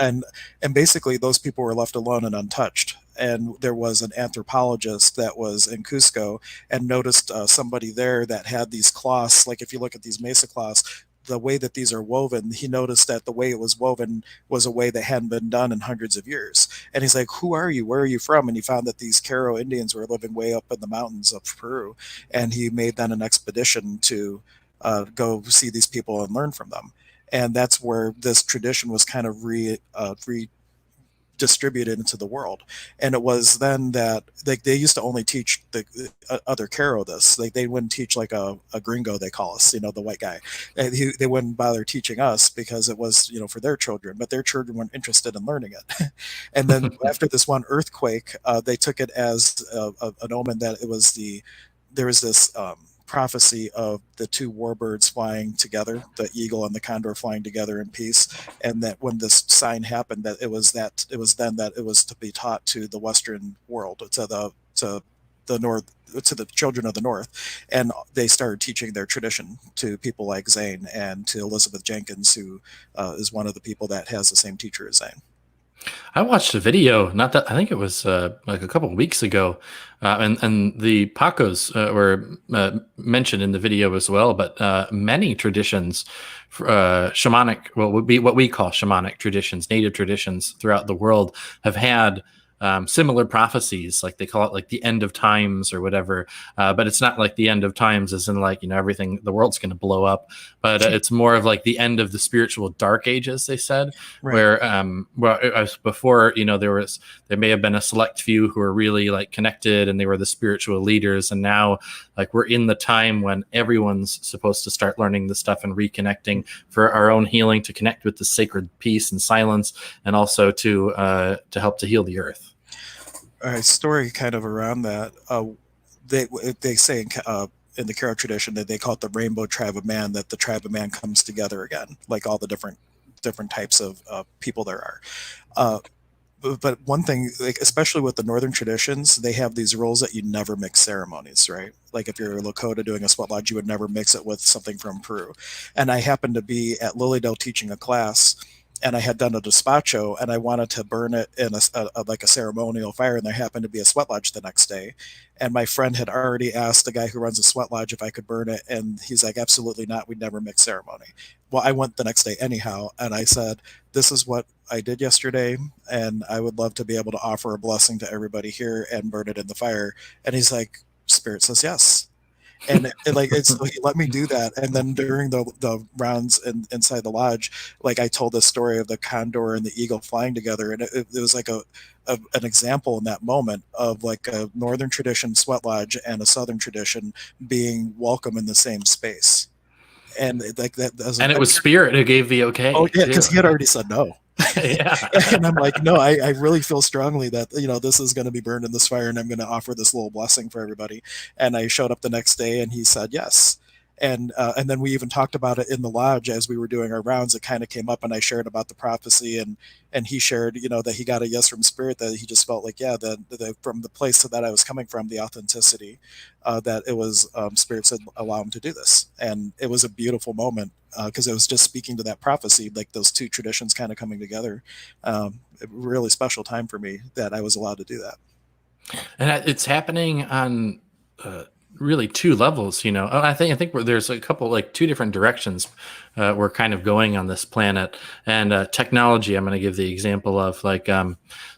[SPEAKER 1] And basically those people were left alone and untouched. And there was an anthropologist that was in Cusco and noticed somebody there that had these cloths. Like if you look at these mesa cloths, the way that these are woven, he noticed that the way it was woven was a way that hadn't been done in hundreds of years. And he's like, "Who are you? Where are you from?" And he found that these Caro Indians were living way up in the mountains of Peru. And he made then an expedition to go see these people and learn from them. And that's where this tradition was kind of distributed into the world. And it was then that they used to only teach the other Caro this. They wouldn't teach like a gringo, they call us, the white guy. And they wouldn't bother teaching us because it was, for their children, but their children weren't interested in learning it. And then after this one earthquake, they took it as an omen that there was this prophecy of the two warbirds flying together, the eagle and the condor flying together in peace, and that when this sign happened, that it was then that it was to be taught to the Western world, to the north, to the children of the north, and they started teaching their tradition to people like Zane and to Elizabeth Jenkins, who is one of the people that has the same teacher as Zane.
[SPEAKER 2] I watched a video, not that I think it was like a couple of weeks ago, and the Pacos were mentioned in the video as well. But many traditions, shamanic, would be what we call shamanic traditions, native traditions throughout the world, have had similar prophecies, like they call it like the end of times or whatever, but it's not like the end of times as in like everything, the world's going to blow up, but it's more of like the end of the spiritual dark ages, they said. Right. Where before, there may have been a select few who were really like connected and they were the spiritual leaders, and now like we're in the time when everyone's supposed to start learning this stuff and reconnecting for our own healing, to connect with the sacred peace and silence, and also to help to heal the earth.
[SPEAKER 1] A story kind of around that. They say in the Caro tradition that they call it the rainbow tribe of man, that the tribe of man comes together again, like all the different types of people there are. But one thing, like especially with the northern traditions, they have these rules that you never mix ceremonies, right? Like if you're a Lakota doing a sweat lodge, you would never mix it with something from Peru. And I happened to be at Lilydale teaching a class, and I had done a despacho, and I wanted to burn it in like a ceremonial fire, and there happened to be a sweat lodge the next day, and my friend had already asked the guy who runs a sweat lodge if I could burn it, and he's like, absolutely not, we'd never mix ceremony. Well, I went the next day anyhow, and I said, this is what I did yesterday, and I would love to be able to offer a blessing to everybody here and burn it in the fire. And he's like, spirit says yes. And like it's like, let me do that. And then during the rounds inside the lodge, like I told this story of the condor and the eagle flying together, and it was like an example in that moment of like a northern tradition sweat lodge and a southern tradition being welcome in the same space. And like that, I was like,
[SPEAKER 2] And it was Spirit who gave the okay
[SPEAKER 1] oh yeah,
[SPEAKER 2] too.
[SPEAKER 1] because he had already said no.
[SPEAKER 2] Yeah.
[SPEAKER 1] And I'm like, no, I really feel strongly that, this is going to be burned in this fire, and I'm going to offer this little blessing for everybody. And I showed up the next day, and he said yes. And then we even talked about it in the lodge as we were doing our rounds. It kind of came up, and I shared about the prophecy, and he shared, that he got a yes from spirit, that he just felt like, yeah, that from the place that I was coming from, the authenticity, that it was, spirit said allow him to do this, and it was a beautiful moment, because it was just speaking to that prophecy, like those two traditions kind of coming together. A really special time for me that I was allowed to do that.
[SPEAKER 2] And it's happening on really two levels. I think there's a couple, like two different directions we're kind of going on this planet. And technology, I'm going to give the example of like,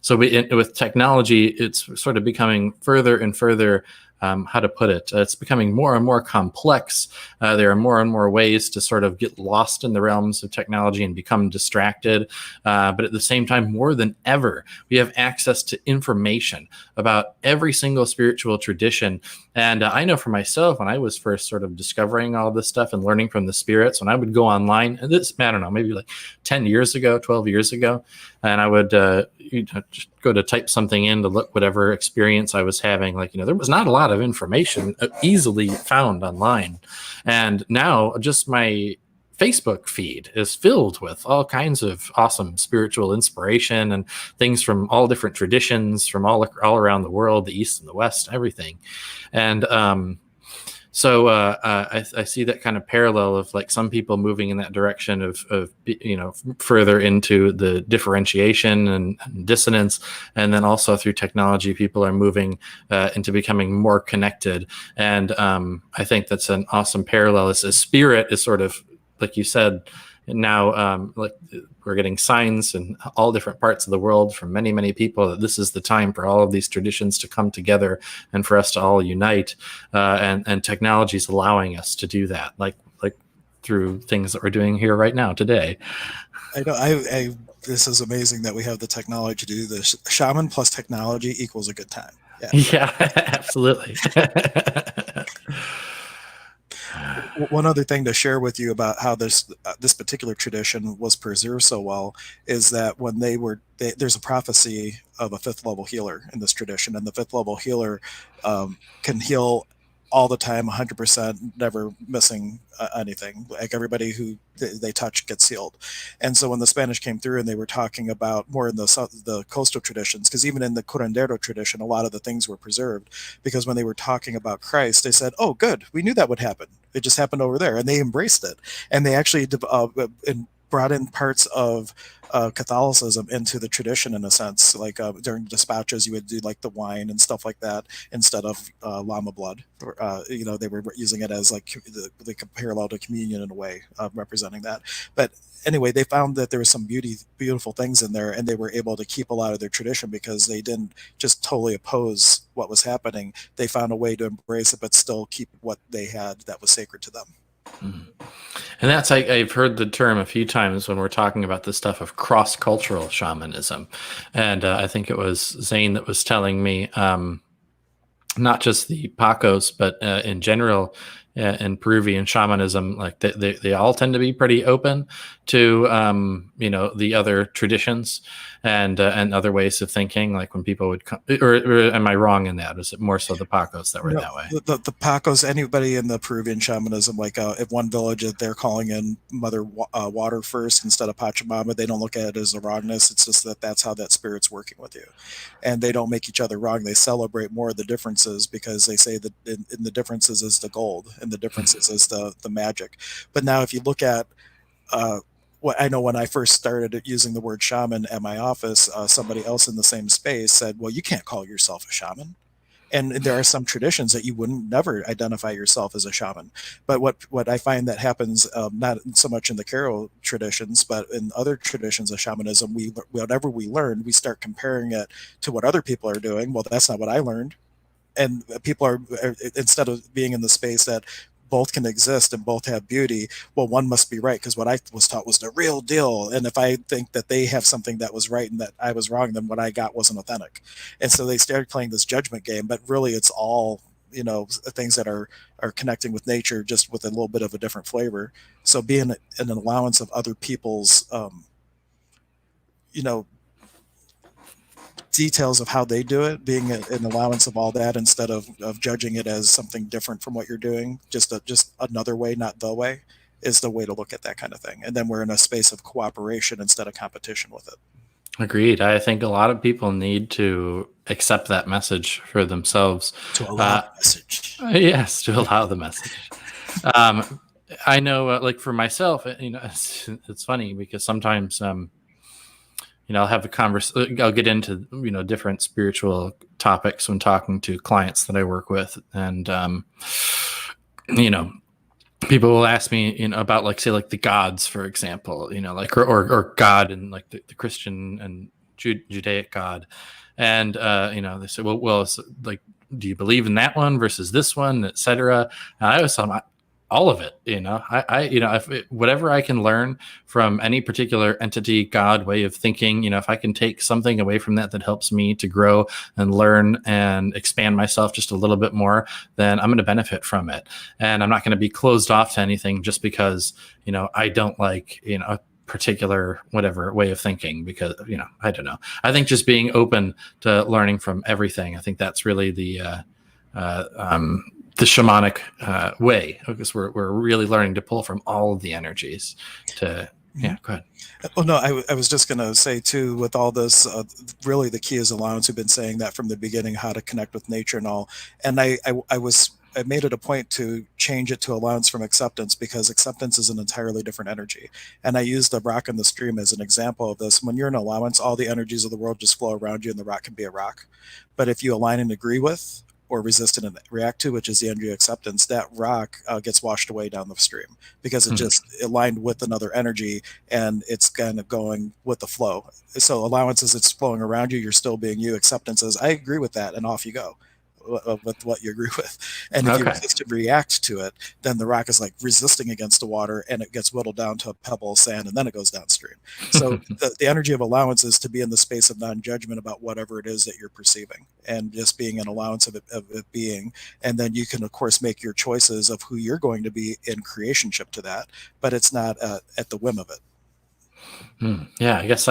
[SPEAKER 2] with technology, it's sort of becoming further and further. How to put it? It's becoming more and more complex. There are more and more ways to sort of get lost in the realms of technology and become distracted. But at the same time, more than ever, we have access to information about every single spiritual tradition. And I know for myself, when I was first sort of discovering all this stuff and learning from the spirits, when I would go online, and this, I don't know, maybe like 10 years ago, 12 years ago, and I would just go to type something in to look whatever experience I was having. Like, there was not a lot of information easily found online. And now just my Facebook feed is filled with all kinds of awesome spiritual inspiration and things from all different traditions from all around the world, the East and the West, everything. And so I see that kind of parallel of like some people moving in that direction of further into the differentiation and dissonance, and then also through technology, people are moving into becoming more connected. And I think that's an awesome parallel. As spirit is sort of, like you said, now like we're getting signs in all different parts of the world from many, many people that this is the time for all of these traditions to come together and for us to all unite. And technology is allowing us to do that, like through things that we're doing here right now today.
[SPEAKER 1] I know. This is amazing that we have the technology to do this. Shaman plus technology equals a good time. Yeah.
[SPEAKER 2] Yeah, absolutely.
[SPEAKER 1] One other thing to share with you about how this particular tradition was preserved so well is that when there's a prophecy of a fifth level healer in this tradition, and the fifth level healer can heal all the time, 100%, never missing anything. Like everybody who they touch gets healed. And so when the Spanish came through and they were talking about more in the coastal traditions, because even in the curandero tradition, a lot of the things were preserved, because when they were talking about Christ, they said, oh, good, we knew that would happen. It just happened over there. And they embraced it. And they actually brought in parts of Catholicism into the tradition in a sense. Like during dispatches, you would do like the wine and stuff like that instead of llama blood. They were using it as like the parallel to communion in a way, representing that. But anyway, they found that there was some beautiful things in there, and they were able to keep a lot of their tradition because they didn't just totally oppose what was happening. They found a way to embrace it, but still keep what they had that was sacred to them.
[SPEAKER 2] Mm. And that's, I've heard the term a few times when we're talking about the stuff of cross-cultural shamanism. And I think it was Zane that was telling me, not just the Pacos, but in general, in Peruvian shamanism, like they all tend to be pretty open to the other traditions and other ways of thinking. Like when people would come, or am I wrong in that? Is it more so the Pacos that were that way?
[SPEAKER 1] The Pacos, anybody in the Peruvian shamanism, like if one village they're calling in Mother Water first instead of Pachamama, they don't look at it as a wrongness. It's just that's how that spirit's working with you, and they don't make each other wrong. They celebrate more of the differences because they say that in the differences is the gold, and the differences is the magic. But now if you look at what I know when I first started using the word shaman at my office, somebody else in the same space said, well, you can't call yourself a shaman. And there are some traditions that you wouldn't never identify yourself as a shaman. But what I find that happens, not so much in the Karo traditions, but in other traditions of shamanism, we whatever we learn, we start comparing it to what other people are doing. Well, that's not what I learned. And people are, instead of being in the space that both can exist and both have beauty, well, one must be right because what I was taught was the real deal. And if I think that they have something that was right and that I was wrong, then what I got wasn't authentic. And so they started playing this judgment game, but really it's all, things that are connecting with nature, just with a little bit of a different flavor. So being an allowance of other people's you know details of how they do it, being an allowance of all that instead of judging it as something different from what you're doing, just another way, not the way, is the way to look at that kind of thing. And then we're in a space of cooperation instead of competition with it.
[SPEAKER 2] Agreed. I think a lot of people need to accept that message for themselves.
[SPEAKER 1] To allow the message.
[SPEAKER 2] Yes, to allow the message. I know, like for myself, it's funny because sometimes, I'll have a conversation. I'll get into different spiritual topics when talking to clients that I work with, and people will ask me, about like say like the gods, for example, like or God and like the Christian and Judaic God, and they say, well, it's like, do you believe in that one versus this one, etc. And I always tell them, all of it. If whatever I can learn from any particular entity, God, way of thinking, if I can take something away from that helps me to grow and learn and expand myself just a little bit more, then I'm going to benefit from it. And I'm not going to be closed off to anything just because, I don't like, a particular whatever way of thinking, because, I don't know. I think just being open to learning from everything, I think that's really the shamanic way, because we're really learning to pull from all of the energies to go ahead.
[SPEAKER 1] Oh no, I was just going to say too, with all this, really the key is allowance. We've been saying that from the beginning, how to connect with nature and all. And I made it a point to change it to allowance from acceptance, because acceptance is an entirely different energy. And I use the rock in the stream as an example of this. When you're in allowance, all the energies of the world just flow around you, and the rock can be a rock. But if you align and agree with, or resist and react to, which is the energy of acceptance, that rock gets washed away down the stream because it just aligned with another energy, and it's kind of going with the flow. So allowance is it's flowing around you, you're still being you. Acceptance is I agree with that, and off you go with what you agree with. And if you resist and react to it, then the rock is like resisting against the water, and it gets whittled down to a pebble of sand, and then it goes downstream. So the energy of allowance is to be in the space of non-judgment about whatever it is that you're perceiving, and just being an allowance of it being. And then you can of course make your choices of who you're going to be in creationship to that, but it's not at the whim of it.
[SPEAKER 2] Yeah, I guess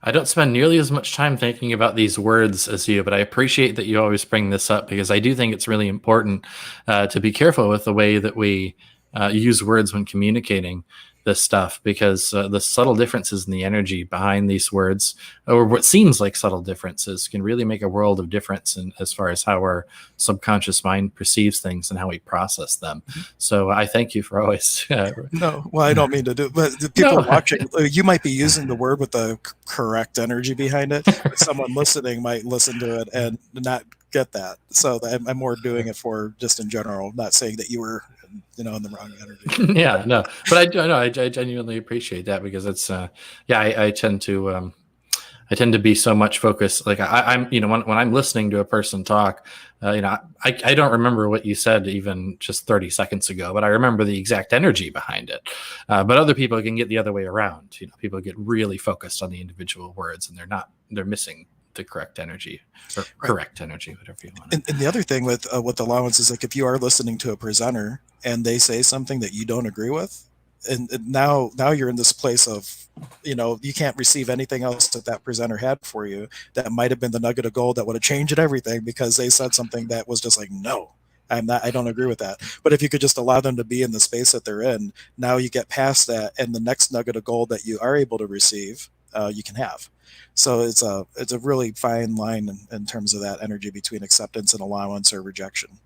[SPEAKER 2] I don't spend nearly as much time thinking about these words as you, but I appreciate that you always bring this up, because I do think it's really important to be careful with the way that we use words when communicating this stuff, because the subtle differences in the energy behind these words, or what seems like subtle differences, can really make a world of difference in as far as how our subconscious mind perceives things and how we process them. So I thank you for always
[SPEAKER 1] no, well, I don't mean to do, but the people watching, you might be using the word with the correct energy behind it, but someone listening might listen to it and not get that. So I'm more doing it for just in general, not saying that you were in the wrong energy.
[SPEAKER 2] Yeah, no, but I genuinely appreciate that, because it's I tend to be so much focused. Like I'm when I'm listening to a person talk, I don't remember what you said even just 30 seconds ago, but I remember the exact energy behind it. But other people can get the other way around. People get really focused on the individual words, and they're missing the correct energy, or correct energy, whatever you want.
[SPEAKER 1] And the other thing with allowance is, like, if you are listening to a presenter and they say something that you don't agree with, and now you're in this place of, you can't receive anything else that presenter had for you that might have been the nugget of gold that would have changed everything, because they said something that was just like, no, I don't agree with that. But if you could just allow them to be in the space that they're in, now you get past that, and the next nugget of gold that you are able to receive, you can have. So it's a really fine line in terms of that energy between acceptance and allowance or rejection.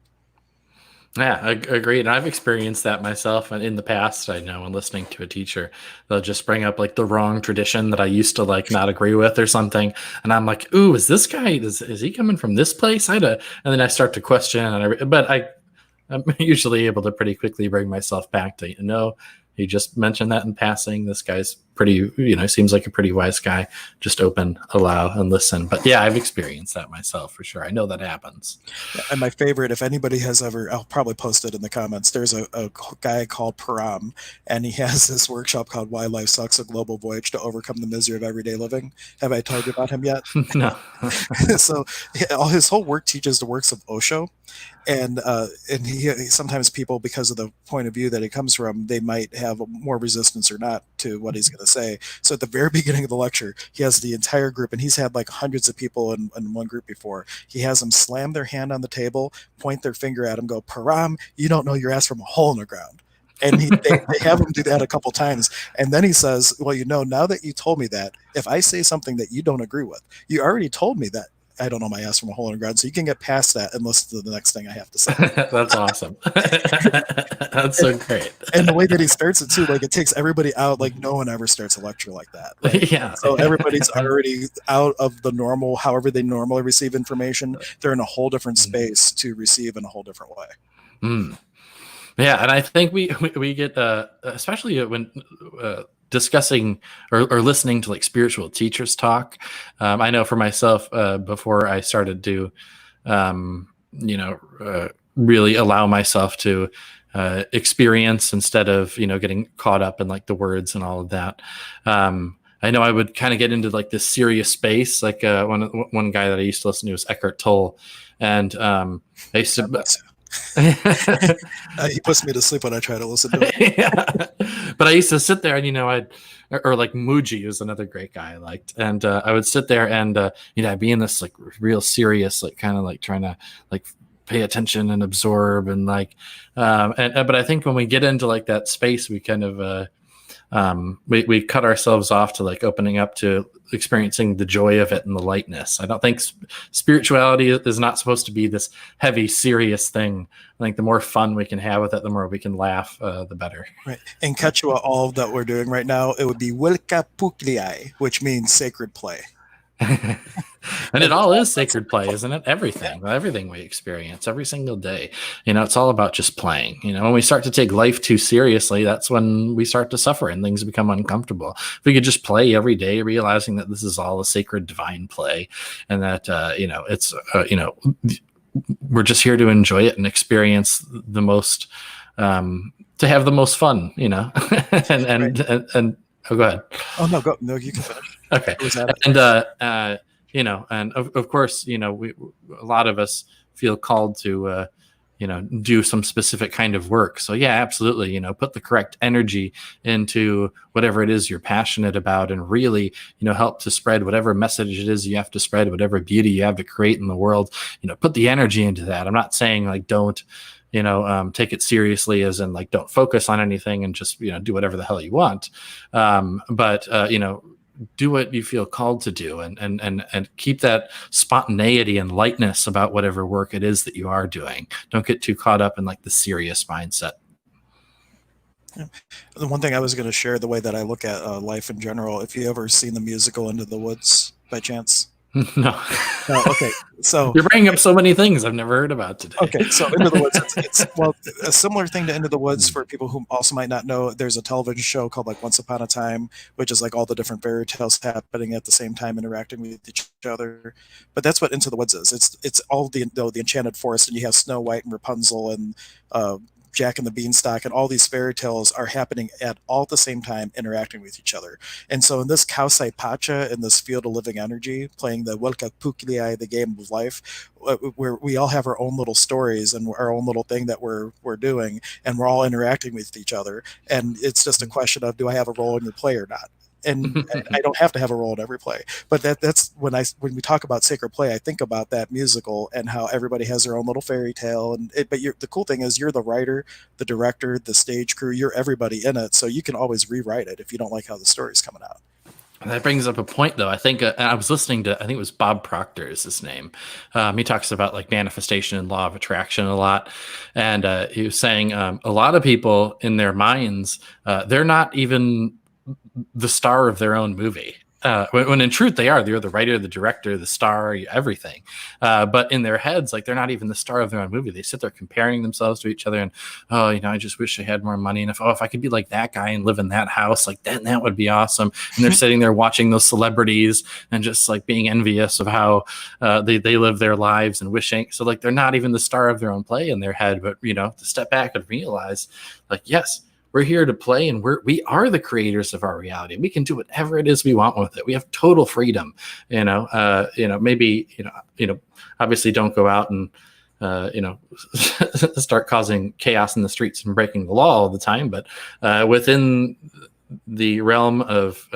[SPEAKER 2] Yeah, agreed. And I've experienced that myself. And in the past, I know when listening to a teacher, they'll just bring up like the wrong tradition that I used to like not agree with or something. And I'm like, ooh, is this guy, is he coming from this place? And then I start to question, but I'm usually able to pretty quickly bring myself back to, he just mentioned that in passing. This guy's pretty, seems like a pretty wise guy. Just open, allow, and listen. But yeah, I've experienced that myself for sure. I know that happens.
[SPEAKER 1] And my favorite, if anybody has ever, I'll probably post it in the comments. There's a guy called Param, and he has this workshop called Why Life Sucks, a Global Voyage to Overcome the Misery of Everyday Living. Have I told you about him yet?
[SPEAKER 2] No.
[SPEAKER 1] So all his whole work teaches the works of Osho, and he sometimes people, because of the point of view that he comes from, they might have more resistance or not to what he's going to say. So at the very beginning of the lecture, he has the entire group, and he's had like hundreds of people in one group before. He has them slam their hand on the table, point their finger at him, go, Param, you don't know your ass from a hole in the ground. And they have him do that a couple times. And then he says, well, now that you told me that, if I say something that you don't agree with, you already told me that I don't know my ass from a hole in the ground. So you can get past that and listen to the next thing I have to say.
[SPEAKER 2] That's awesome. That's so great.
[SPEAKER 1] And the way that he starts it too, like it takes everybody out. Like no one ever starts a lecture like that. Right?
[SPEAKER 2] Yeah.
[SPEAKER 1] So everybody's already out of the normal, however they normally receive information. They're in a whole different space to receive in a whole different way.
[SPEAKER 2] Mm. Yeah, and I think we get especially when discussing or listening to like spiritual teachers talk. I know for myself, before I started to, really allow myself to experience instead of getting caught up in like the words and all of that. I know I would kind of get into like this serious space. Like one guy that I used to listen to was Eckhart Tolle, and I used to.
[SPEAKER 1] He puts me to sleep when I try to listen to it.
[SPEAKER 2] Yeah. But I used to sit there and or like Muji was another great guy I liked, and I would sit there and I'd be in this like real serious, like kind of like trying to like pay attention and absorb and like but I think when we get into like that space, we kind of we cut ourselves off to like opening up to experiencing the joy of it and the lightness. I don't think spirituality is not supposed to be this heavy, serious thing. I think the more fun we can have with it, the more we can laugh, the better.
[SPEAKER 1] Right. In Quechua, all that we're doing right now, it would be Wilka Pukliai, which means sacred play.
[SPEAKER 2] And it all is sacred play, isn't it? Everything we experience every single day, it's all about just playing. When we start to take life too seriously, that's when we start to suffer and things become uncomfortable. If we could just play every day, realizing that this is all a sacred divine play, and that it's we're just here to enjoy it and experience the most, to have the most fun, and oh, go ahead.
[SPEAKER 1] Oh no, you can finish.
[SPEAKER 2] Okay. And of course, a lot of us feel called to, do some specific kind of work. So yeah, absolutely. Put the correct energy into whatever it is you're passionate about, and really, help to spread whatever message it is you have to spread, whatever beauty you have to create in the world. Put the energy into that. I'm not saying like don't, take it seriously, as in like don't focus on anything and just do whatever the hell you want. But do what you feel called to do, and keep that spontaneity and lightness about whatever work it is that you are doing. Don't get too caught up in like the serious mindset.
[SPEAKER 1] Yeah. The one thing I was going to share, the way that I look at life in general, if you ever seen the musical Into the Woods by chance?
[SPEAKER 2] No.
[SPEAKER 1] Okay. So
[SPEAKER 2] you're bringing up so many things I've never heard about today.
[SPEAKER 1] Okay, so Into the Woods, it's a similar thing to Into the Woods for people who also might not know. There's a television show called like Once Upon a Time, which is like all the different fairy tales happening at the same time, interacting with each other. But that's what Into the Woods is. It's all the enchanted forest, and you have Snow White and Rapunzel and Jack and the Beanstalk, and all these fairy tales are happening at all the same time, interacting with each other. And so in this Kausai Pacha, in this field of living energy, playing the Welka Pukliai, the game of life, where we all have our own little stories and our own little thing that we're doing, and we're all interacting with each other. And it's just a question of, do I have a role in your play or not? And I don't have to have a role in every play, but that's when we talk about sacred play, I think about that musical and how everybody has their own little fairy tale. But the cool thing is, you're the writer, the director, the stage crew, you're everybody in it, so you can always rewrite it if you don't like how the story's coming out.
[SPEAKER 2] That brings up a point, though. I think I was listening to, I think it was Bob Proctor is his name. He talks about like manifestation and law of attraction a lot. And he was saying a lot of people in their minds, they're not even the star of their own movie. When in truth they are. They're the writer, the director, the star, everything. But in their heads, like they're not even the star of their own movie. They sit there comparing themselves to each other, and oh, I just wish I had more money. And if I could be like that guy and live in that house, like then that would be awesome. And they're sitting there watching those celebrities and just like being envious of how they live their lives and wishing. So like they're not even the star of their own play in their head. But to step back and realize, like, yes, we're here to play, and we are the creators of our reality. We can do whatever it is we want with it. We have total freedom. Maybe obviously don't go out and start causing chaos in the streets and breaking the law all the time. But within the realm of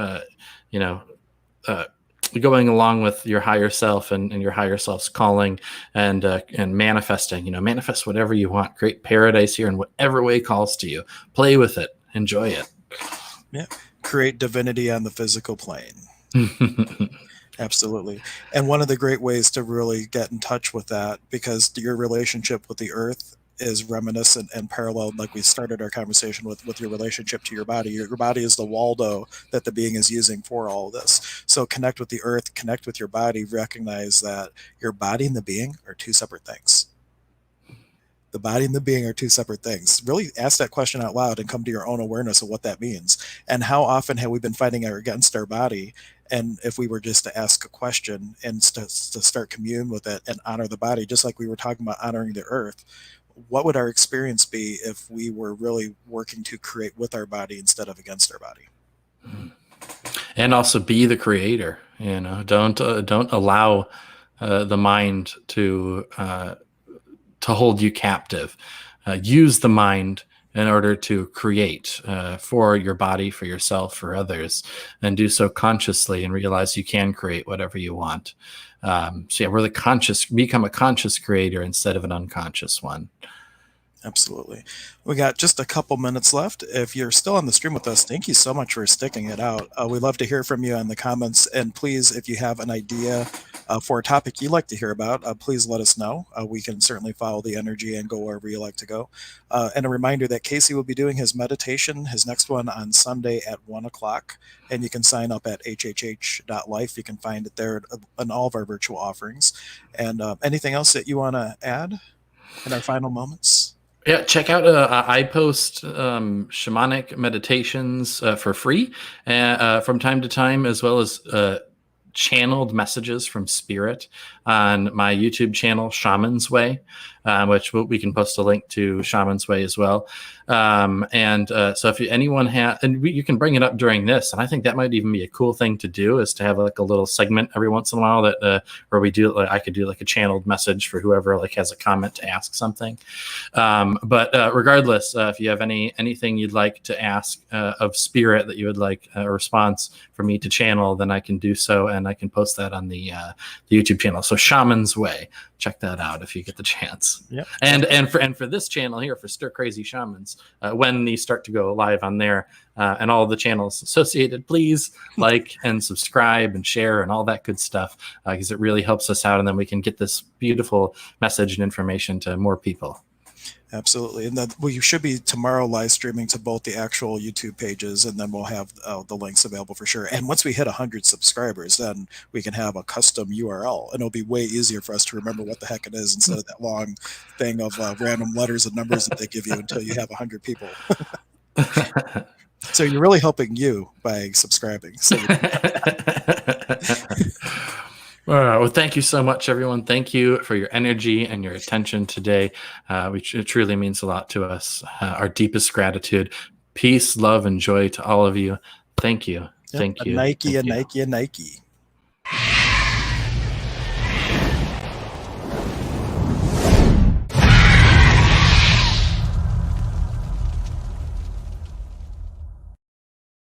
[SPEAKER 2] going along with your higher self and your higher self's calling and manifesting, manifest whatever you want, create paradise here in whatever way calls to you, play with it, enjoy it.
[SPEAKER 1] Yeah. Create divinity on the physical plane. Absolutely. And one of the great ways to really get in touch with that, because your relationship with the earth is reminiscent and paralleled, like we started our conversation with your relationship to your body. Your body is the Waldo that the being is using for all of this. So connect with the earth, connect with your body, recognize that your body and the being are two separate things. The body and the being are two separate things. Really ask that question out loud and come to your own awareness of what that means. And how often have we been fighting against our body? And if we were just to ask a question and to start commune with it and honor the body, just like we were talking about honoring the earth, what would our experience be if we were really working to create with our body instead of against our body?
[SPEAKER 2] And also be the creator. Don't allow the mind to hold you captive. Use the mind in order to create for your body, for yourself, for others, and do so consciously and realize you can create whatever you want. Become a conscious creator instead of an unconscious one.
[SPEAKER 1] Absolutely. We got just a couple minutes left. If you're still on the stream with us, thank you so much for sticking it out. We'd love to hear from you in the comments. And please, if you have an idea for a topic you'd like to hear about, please let us know. We can certainly follow the energy and go wherever you like to go. And a reminder that Casey will be doing his meditation, his next one on Sunday at 1 o'clock. And you can sign up at hhh.life. You can find it there in all of our virtual offerings. And anything else that you want to add in our final moments?
[SPEAKER 2] Yeah, check out I post shamanic meditations for free from time to time, as well as channeled messages from spirit on my YouTube channel, Shaman's Way, which we can post a link to Shaman's Way as well. So if anyone has, and you can bring it up during this, and I think that might even be a cool thing to do, is to have like a little segment every once in a while that where we do, I could do like a channeled message for whoever like has a comment to ask something. But regardless, if you have anything you'd like to ask of spirit that you would like a response for me to channel, then I can do so, and I can post that on the YouTube channel. So Shaman's Way, check that out if you get the chance.
[SPEAKER 1] Yep.
[SPEAKER 2] And for this channel here, for Stir Crazy Shamans, when these start to go live on there and all the channels associated, please like and subscribe and share and all that good stuff, because it really helps us out, and then we can get this beautiful message and information to more people.
[SPEAKER 1] Absolutely. And then we should be tomorrow live streaming to both the actual YouTube pages, and then we'll have the links available for sure. And once we hit 100 subscribers, then we can have a custom URL, and it'll be way easier for us to remember what the heck it is instead of that long thing of random letters and numbers that they give you until you have 100 people. So you're really helping you by subscribing. So
[SPEAKER 2] well, thank you so much, everyone. Thank you for your energy and your attention today, which truly means a lot to us. Our deepest gratitude. Peace, love, and joy to all of you. Thank you. Thank you.
[SPEAKER 1] A Nike.